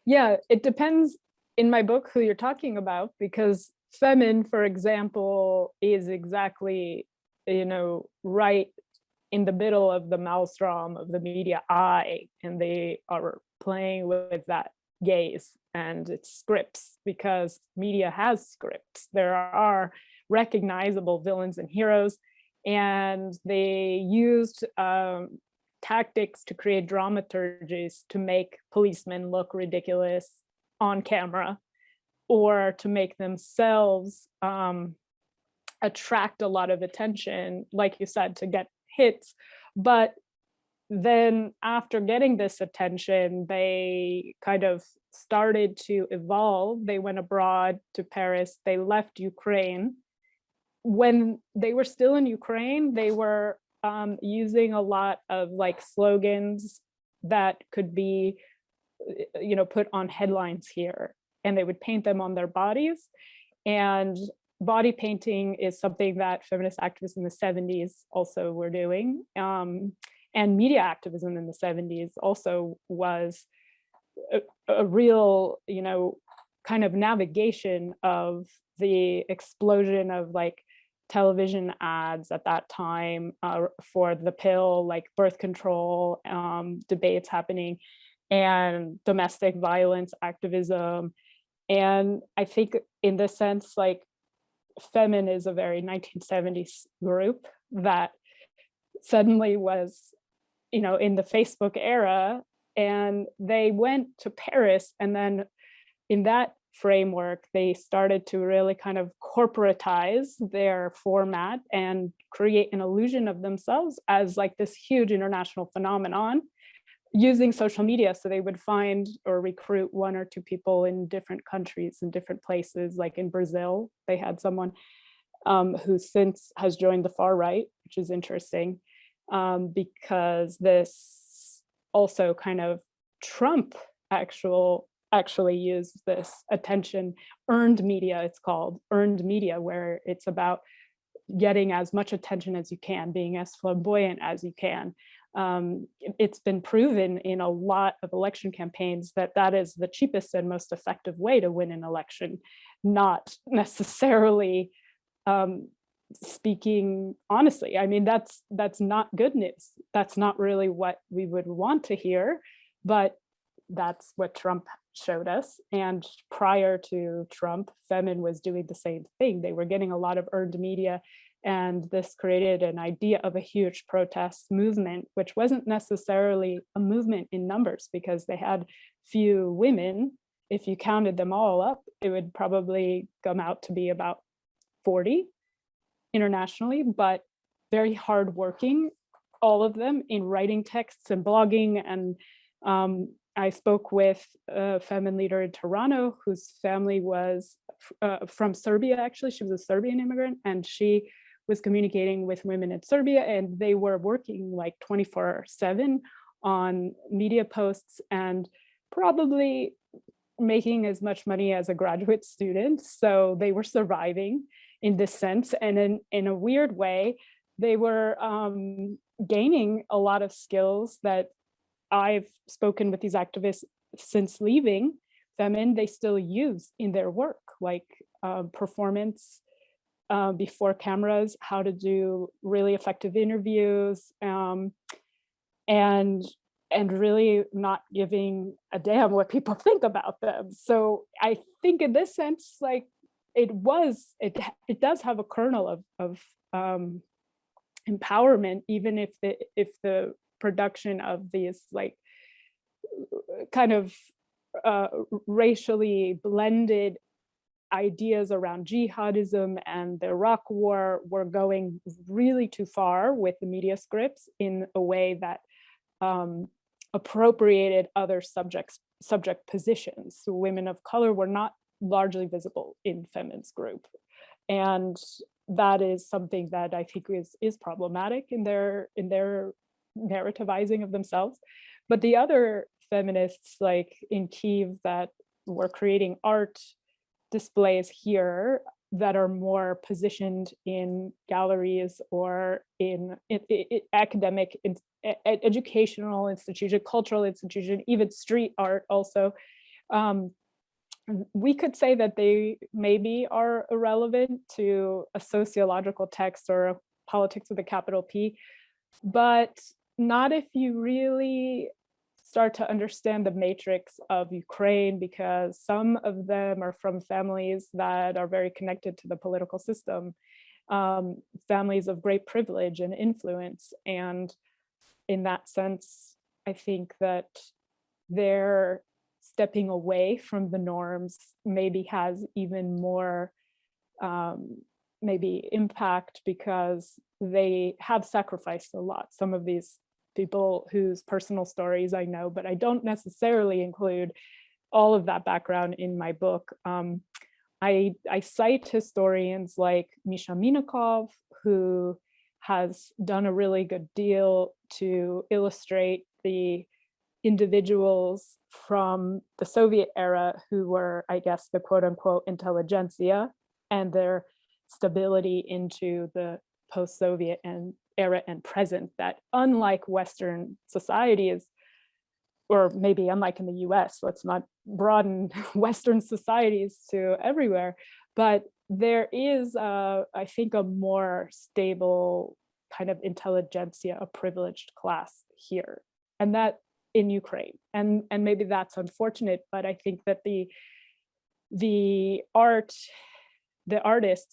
Yeah, it depends in my book who you're talking about, because Femin, for example, is exactly, right in the middle of the maelstrom of the media eye, and they are playing with that gaze and its scripts, because media has scripts. There are recognizable villains and heroes, and they used tactics to create dramaturgies to make policemen look ridiculous on camera, or to make themselves attract a lot of attention, like you said, to get hits. But then after getting this attention, they kind of started to evolve. They went abroad to Paris. They left Ukraine. When they were still in Ukraine, they were using a lot of like slogans that could be, put on headlines here, and they would paint them on their bodies. And body painting is something that feminist activists in the 70s also were doing. And media activism in the 70s also was a real, kind of navigation of the explosion of like television ads at that time for the pill, like birth control debates happening, and domestic violence activism. And I think in this sense, like Femin is a very 1970s group that suddenly was, in the Facebook era, and they went to Paris, and then in that framework, they started to really kind of corporatize their format and create an illusion of themselves as like this huge international phenomenon using social media. So they would find or recruit one or two people in different countries and different places. Like in Brazil, they had someone who since has joined the far right, which is interesting, because this also kind of Trump actually used this attention, earned media, it's called earned media, where it's about getting as much attention as you can, being as flamboyant as you can. It's been proven in a lot of election campaigns that that is the cheapest and most effective way to win an election, not necessarily speaking honestly. I mean, that's not good news. That's not really what we would want to hear, but that's what Trump showed us. And prior to Trump, Femin was doing the same thing. They were getting a lot of earned media, and this created an idea of a huge protest movement, which wasn't necessarily a movement in numbers, because they had few women. If you counted them all up, it would probably come out to be about 40 internationally, but very hardworking, all of them, in writing texts and blogging. And I spoke with a Femin leader in Toronto whose family was from Serbia, actually. She was a Serbian immigrant, and she was communicating with women in Serbia, and they were working like 24/7 on media posts and probably making as much money as a graduate student. So they were surviving in this sense. And in a weird way, they were gaining a lot of skills that I've spoken with these activists since leaving Femin, they still use in their work, like performance before cameras, how to do really effective interviews, and really not giving a damn what people think about them. So I think in this sense, like it does have a kernel of empowerment, even if the production of these like kind of racially blended ideas around jihadism and the Iraq war were going really too far with the media scripts in a way that appropriated other subject positions. So women of color were not largely visible in feminist group. And that is something that I think is problematic in their narrativizing of themselves. But the other feminists, like in Kiev, that were creating art displays here that are more positioned in galleries or in academic, educational institution, cultural institution, even street art also. We could say that they maybe are irrelevant to a sociological text or a politics with a capital P, but not if you really start to understand the matrix of Ukraine, because some of them are from families that are very connected to the political system, families of great privilege and influence. And in that sense, I think that their stepping away from the norms maybe has even more maybe impact, because they have sacrificed a lot. Some of these people whose personal stories I know, but I don't necessarily include all of that background in my book. I cite historians like Misha Minakov, who has done a really good deal to illustrate the individuals from the Soviet era who were, I guess, the quote unquote intelligentsia, and their stability into the post-Soviet and era and present, that unlike Western societies, or maybe unlike in the US, let's not broaden Western societies to everywhere, but there is, I think, a more stable kind of intelligentsia, a privileged class here, and that in Ukraine. And maybe that's unfortunate, but I think that the artists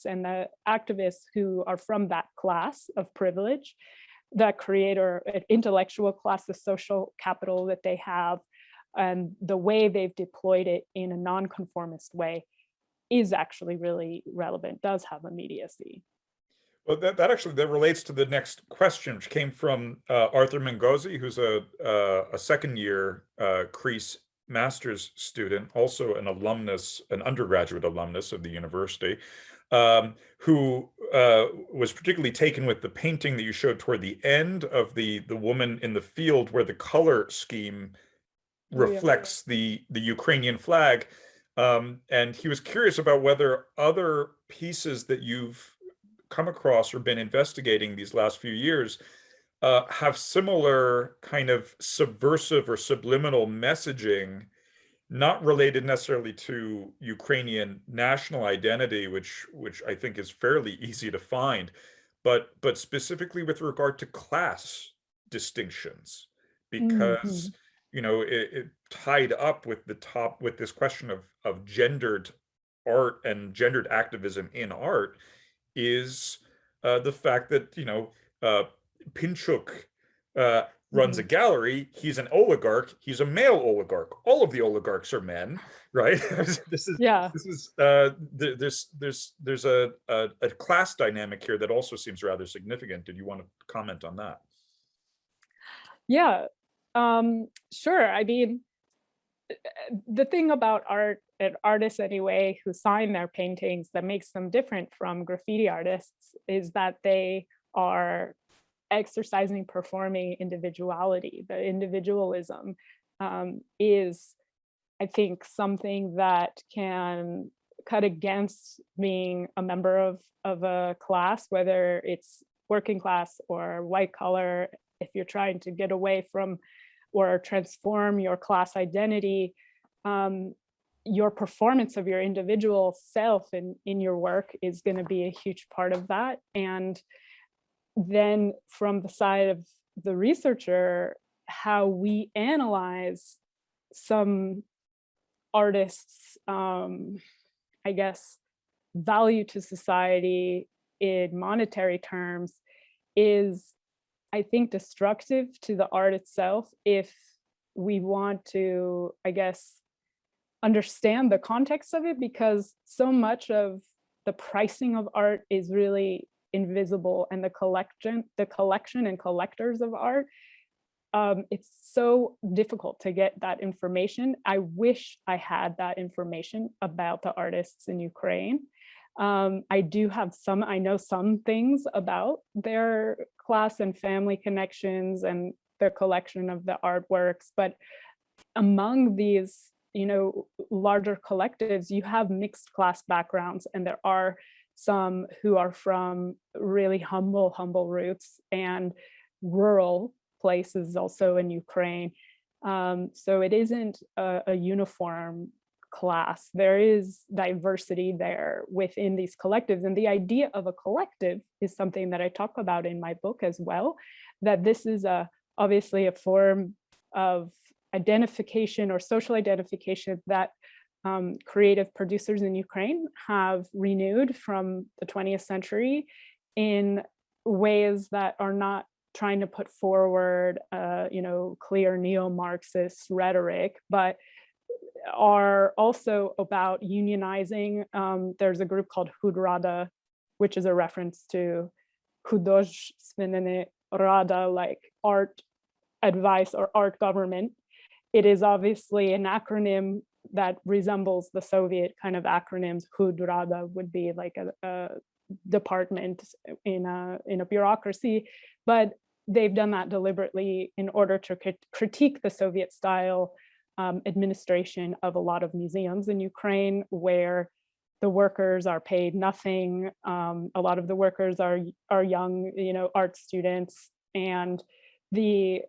and the activists who are from that class of privilege, that create or an intellectual class, the social capital that they have, and the way they've deployed it in a non-conformist way is actually really relevant, does have immediacy. Well, that relates to the next question, which came from Arthur Mengozi, who's a second year Crease master's student, also an alumnus, an undergraduate alumnus of the university, who was particularly taken with the painting that you showed toward the end of the woman in the field, where the color scheme reflects the Ukrainian flag. And he was curious about whether other pieces that you've come across or been investigating these last few years have similar kind of subversive or subliminal messaging, not related necessarily to Ukrainian national identity, which I think is fairly easy to find, but specifically with regard to class distinctions, because it tied up with this question of gendered art and gendered activism in art is the fact that Pinchuk runs a gallery. He's an oligarch. He's a male oligarch. All of the oligarchs are men, right? There's a class dynamic here that also seems rather significant. Did you want to comment on that? Yeah, sure. I mean, the thing about art and artists anyway who sign their paintings that makes them different from graffiti artists is that they are exercising, performing individuality. The individualism is, I think, something that can cut against being a member of a class, whether it's working class or white collar. If you're trying to get away from or transform your class identity, your performance of your individual self in your work is going to be a huge part of that. And then from the side of the researcher, how we analyze some artists, I guess, value to society in monetary terms is, I think, destructive to the art itself if we want to, I guess, understand the context of it, because so much of the pricing of art is really invisible, and the collection and collectors of art, it's so difficult to get that information. I wish I had that information about the artists in Ukraine. I know some things about their class and family connections and the collection of the artworks, but among these, larger collectives, you have mixed class backgrounds, and there are some who are from really humble roots and rural places also in Ukraine. So it isn't a uniform class. There is diversity there within these collectives. And the idea of a collective is something that I talk about in my book as well, that this is obviously a form of identification or social identification that creative producers in Ukraine have renewed from the 20th century in ways that are not trying to put forward, clear neo-Marxist rhetoric, but are also about unionizing. There's a group called Hudrada, which is a reference to Художественная Рада, like art advice or art government. It is obviously an acronym that resembles the Soviet kind of acronyms. Hudrada would be like a department in a bureaucracy, but they've done that deliberately in order to critique the Soviet style administration of a lot of museums in Ukraine, where the workers are paid nothing. A lot of the workers are young, art students, and the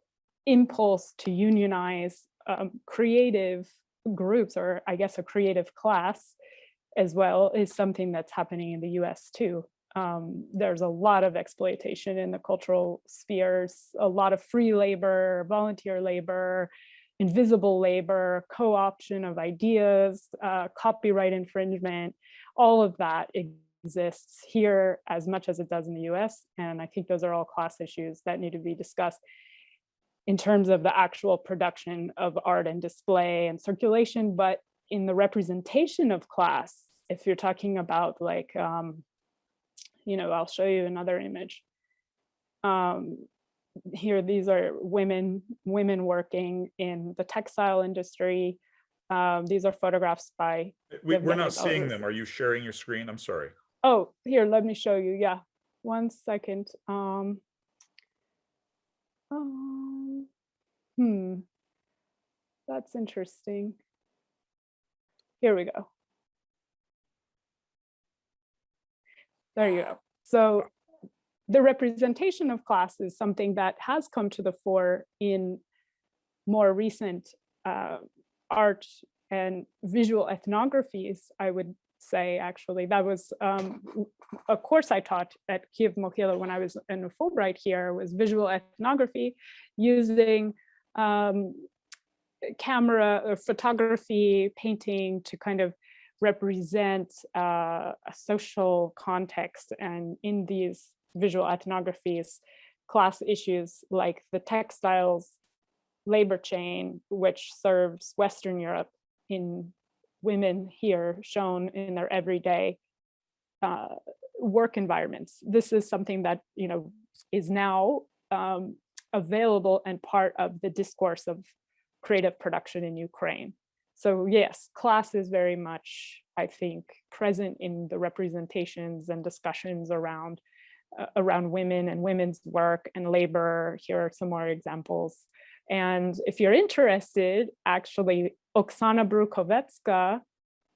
impulse to unionize creative groups, or I guess a creative class as well, is something that's happening in the US too. There's a lot of exploitation in the cultural spheres, a lot of free labor, volunteer labor, invisible labor, co-option of ideas, copyright infringement. All of that exists here as much as it does in the US. And I think those are all class issues that need to be discussed in terms of the actual production of art and display and circulation. But in the representation of class, if you're talking about like, I'll show you another image. Here, these are women working in the textile industry. These are photographs by... We're not seeing them. Are you sharing your screen? I'm sorry. Oh, here, let me show you. Yeah, 1 second. That's interesting. Here we go. There you go. So the representation of class is something that has come to the fore in more recent art and visual ethnographies, I would say. Actually, that was a course I taught at Kiev when I was in a Fulbright here, was visual ethnography, using camera or photography, painting to kind of represent a social context. And in these visual ethnographies, class issues like the textiles labor chain, which serves Western Europe, in women here shown in their everyday work environments. This is something that is now available and part of the discourse of creative production in Ukraine. So yes, class is very much, I think, present in the representations and discussions around women and women's work and labor. Here are some more examples. And if you're interested, actually, Oksana Brukovecka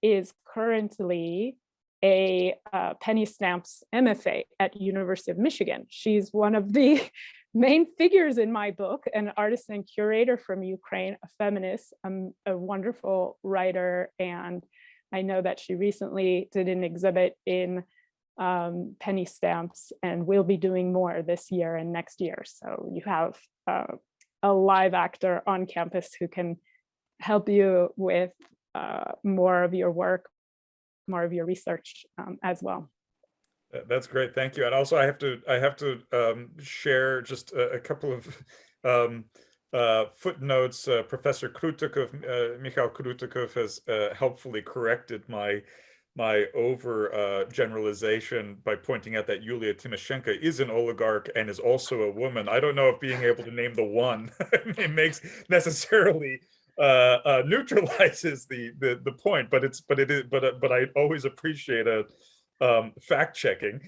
is currently a penny stamps MFA at University of Michigan. She's one of the main figures in my book, an artist and curator from Ukraine, a feminist, a wonderful writer. And I know that she recently did an exhibit in penny stamps, and we'll be doing more this year and next year. So you have a live actor on campus who can help you with more of your work, more of your research as well. That's great, thank you. And also, I have to share just a couple of footnotes. Professor Krutikov, Mikhail Krutikov, has helpfully corrected my over generalization by pointing out that Yulia Tymoshenko is an oligarch and is also a woman. I don't know if being able to name the one it makes necessarily neutralizes the point, but I always appreciate a fact checking.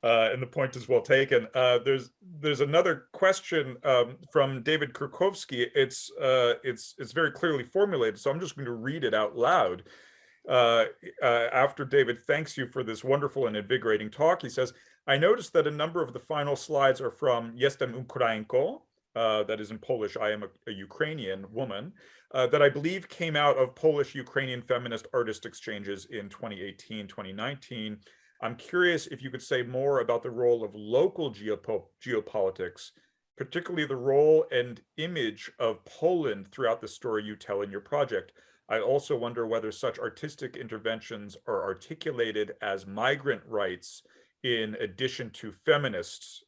And the point is well taken. There's another question from David Kurkowski. It's very clearly formulated, so I'm just going to read it out loud. After David thanks you for this wonderful and invigorating talk, he says, I noticed that a number of the final slides are from Jestem Ukrainko, that is in Polish, I am a Ukrainian woman, that I believe came out of Polish-Ukrainian feminist artist exchanges in 2018, 2019. I'm curious if you could say more about the role of local geopolitics, particularly the role and image of Poland throughout the story you tell in your project. I also wonder whether such artistic interventions are articulated as migrant rights in addition to feminist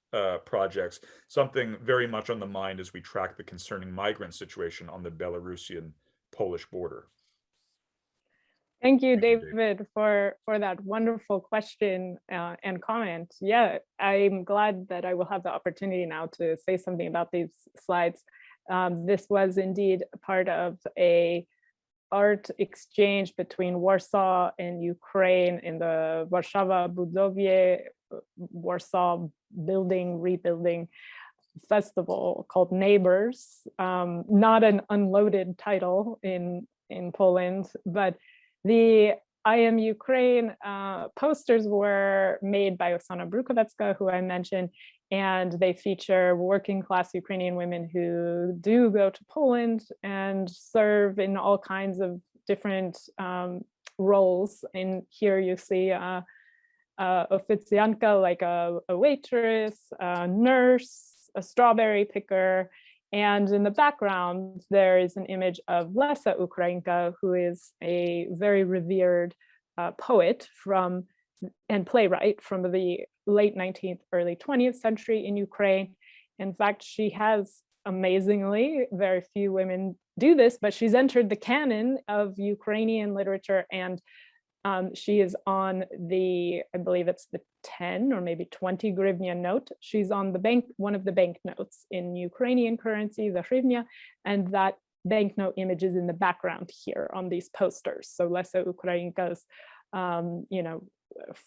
projects, something very much on the mind as we track the concerning migrant situation on the Belarusian-Polish border. Thank you, David, for that wonderful question and comment. Yeah, I'm glad that I will have the opportunity now to say something about these slides. This was indeed part of a art exchange between Warsaw and Ukraine in the Warszawa Budowie, Warsaw Building, Rebuilding Festival called Neighbors. Not an unloaded title in Poland, but the I Am Ukraine posters were made by Oksana Brukovecka, who I mentioned, and they feature working class Ukrainian women who do go to Poland and serve in all kinds of different roles. And here you see a oficjanka, like a waitress, a nurse, a strawberry picker. And in the background, there is an image of Lesia Jomenko, who is a very revered poet and playwright from the late 19th, early 20th century in Ukraine. In fact, she has, amazingly, very few women do this, but she's entered the canon of Ukrainian literature, and she is on the, I believe it's the 10 or maybe 20 hryvnia note. She's on the bank, one of the banknotes in Ukrainian currency, the hryvnia, and that banknote image is in the background here on these posters. So Lesia Jomenko's,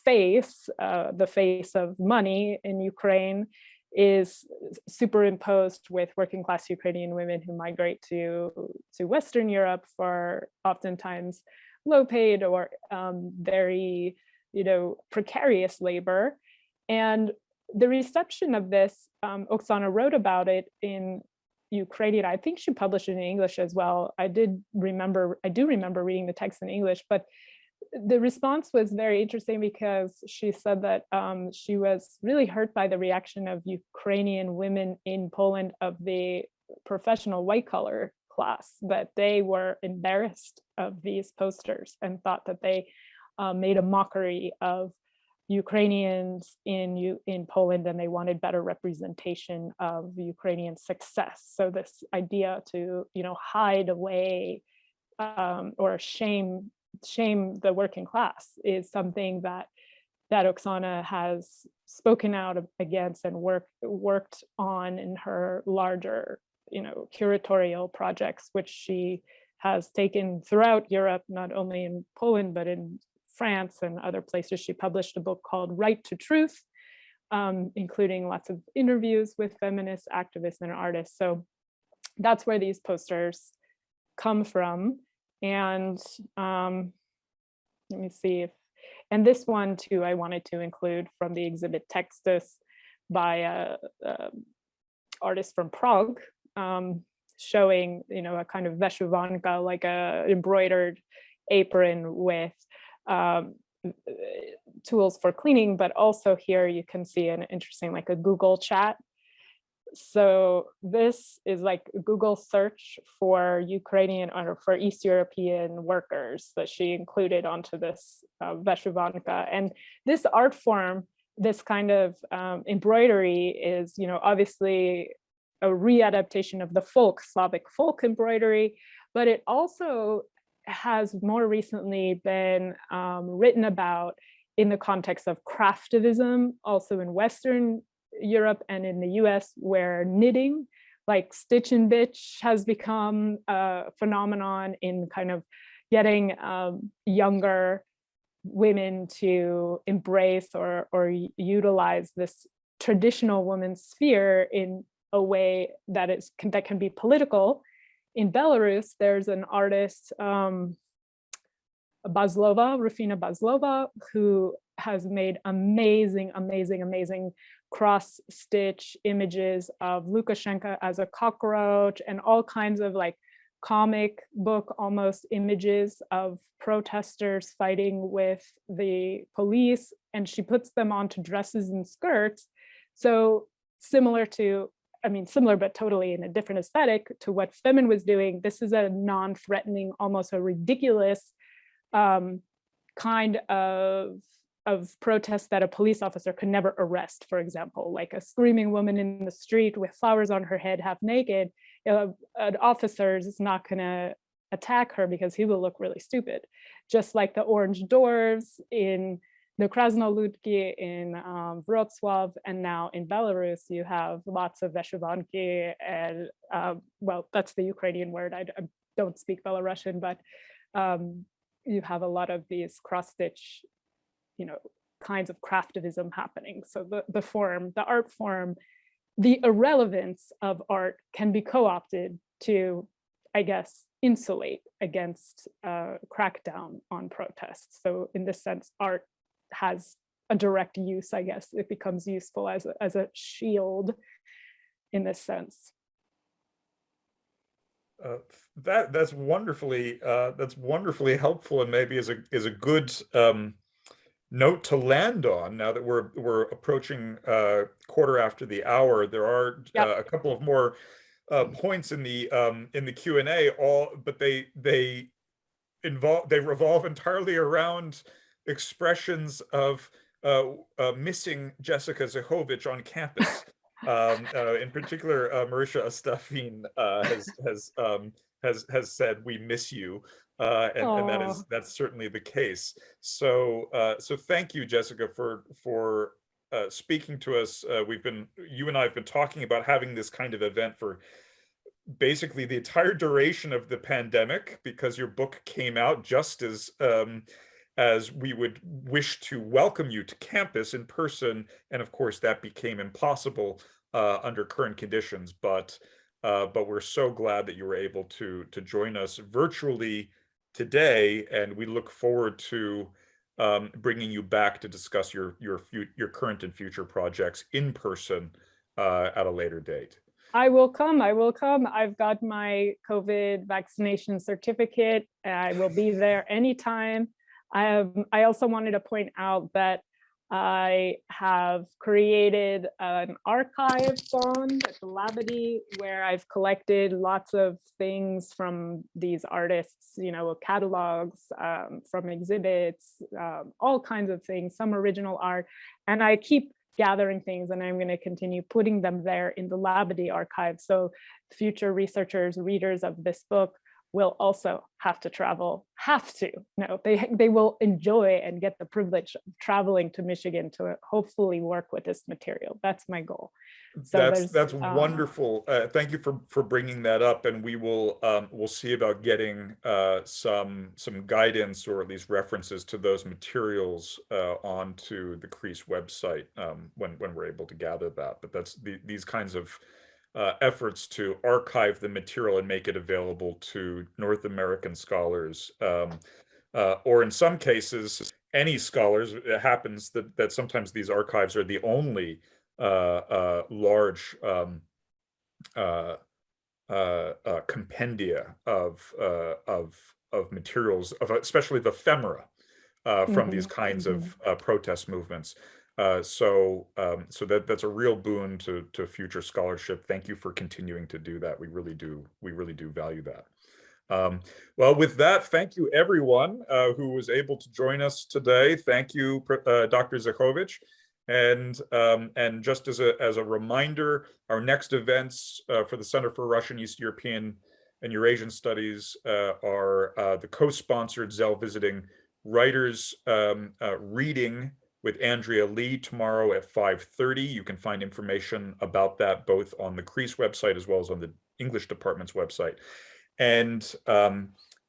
face, the face of money in Ukraine, is superimposed with working class Ukrainian women who migrate to Western Europe for oftentimes low paid or very, precarious labor. And the reception of this, Oksana wrote about it in Ukrainian. I think she published it in English as well. I do remember reading the text in English, but the response was very interesting because she said that she was really hurt by the reaction of Ukrainian women in Poland of the professional white collar class, that they were embarrassed of these posters and thought that they made a mockery of Ukrainians in Poland, and they wanted better representation of Ukrainian success. So this idea to hide away or shame the working class is something that Oksana has spoken out against and worked on in her larger curatorial projects, which she has taken throughout Europe, not only in Poland but in France and other places. She published a book called Right to Truth, including lots of interviews with feminist activists and artists. So that's where these posters come from. And let me see and this one too, I wanted to include from the exhibit Textus by a artist from Prague, showing, a kind of vyshuvanka, like a embroidered apron with tools for cleaning. But also here you can see an interesting, like a Google chat. So this is like Google search for Ukrainian or for East European workers that she included onto this vyshuvanka. And this art form, this kind of embroidery is, obviously a readaptation of the Slavic folk embroidery, but it also has more recently been written about in the context of craftivism, also in Western Europe and in the US, where knitting, like stitch and bitch, has become a phenomenon in kind of getting younger women to embrace or utilize this traditional woman's sphere in a way that that can be political. In Belarus, there's an artist, Rufina Bazlova, who has made amazing, amazing, amazing cross-stitch images of Lukashenko as a cockroach and all kinds of like comic book almost images of protesters fighting with the police, and she puts them onto dresses and skirts. So similar but totally in a different aesthetic to what Femin was doing. This is a non-threatening, almost a ridiculous kind of protest that a police officer could never arrest, for example, like a screaming woman in the street with flowers on her head, half naked. An officer is not going to attack her because he will look really stupid. Just like the orange doors in the Krasnoludki in Wrocław, and now in Belarus, you have lots of vyshyvanki, and well, that's the Ukrainian word. I don't speak Belarusian, but you have a lot of these cross-stitch, kinds of craftivism happening. So the art form, the irrelevance of art can be co-opted to, I guess, insulate against crackdown on protests. So in this sense, art has a direct use, I guess. It becomes useful as a shield in this sense. That's wonderfully helpful, and maybe is a good note to land on. Now that we're approaching quarter after the hour, there are a couple of more points in the Q&A, but they revolve entirely around expressions of missing Jessica Zachovich on campus. In particular, Marisha Astafin has said, "We miss you," and that's certainly the case. So thank you, Jessica, for speaking to us. You and I have been talking about having this kind of event for basically the entire duration of the pandemic, because your book came out just as we would wish to welcome you to campus in person, and of course that became impossible under current conditions. But we're so glad that you were able to join us virtually today, and we look forward to bringing you back to discuss your current and future projects in person at a later date. I will come. I've got my COVID vaccination certificate. I will be there anytime. I also wanted to point out that I have created an archive fund at the Labadie, where I've collected lots of things from these artists, catalogs, from exhibits, all kinds of things, some original art. And I keep gathering things, and I'm going to continue putting them there in the Labadie archive. So future researchers, readers of this book will also have to travel, they will enjoy and get the privilege of traveling to Michigan to hopefully work with this material. That's my goal. So that's wonderful. Thank you for bringing that up, and we'll see about getting some guidance, or at least references to those materials onto the CREASE website when we're able to gather that. But that's these kinds of efforts to archive the material and make it available to North American scholars, or in some cases, any scholars. It happens that sometimes these archives are the only large compendia of materials, especially the ephemera from these kinds of protest movements. So that's a real boon to future scholarship. Thank you for continuing to do that. We really do value that. Well, with that, thank you everyone who was able to join us today. Thank you, Dr. Zachovich. And just as a reminder, our next events for the Center for Russian, East European, and Eurasian Studies are the co-sponsored Zell Visiting Writers reading with Andrea Lee tomorrow at 5:30. You can find information about that both on the CREASE website as well as on the English department's website. And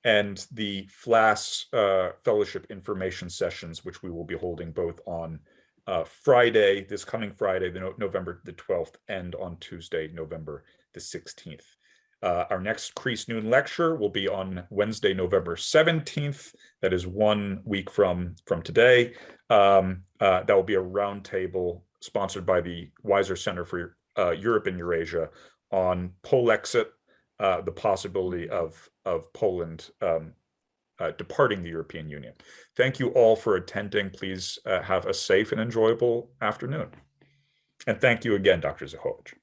the FLAS fellowship information sessions, which we will be holding both on Friday, this coming Friday, November the 12th, and on Tuesday, November the 16th. Our next CREASE Noon lecture will be on Wednesday, November 17th. That is 1 week from today. That will be a roundtable sponsored by the Weiser Center for Europe and Eurasia on Polexit, the possibility of Poland departing the European Union. Thank you all for attending. Please have a safe and enjoyable afternoon. And thank you again, Dr. Zahovich.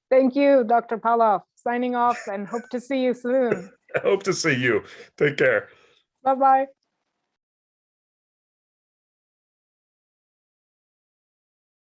Thank you, Dr. Pavlov. Signing off and hope to see you soon. I hope to see you. Take care. Bye-bye.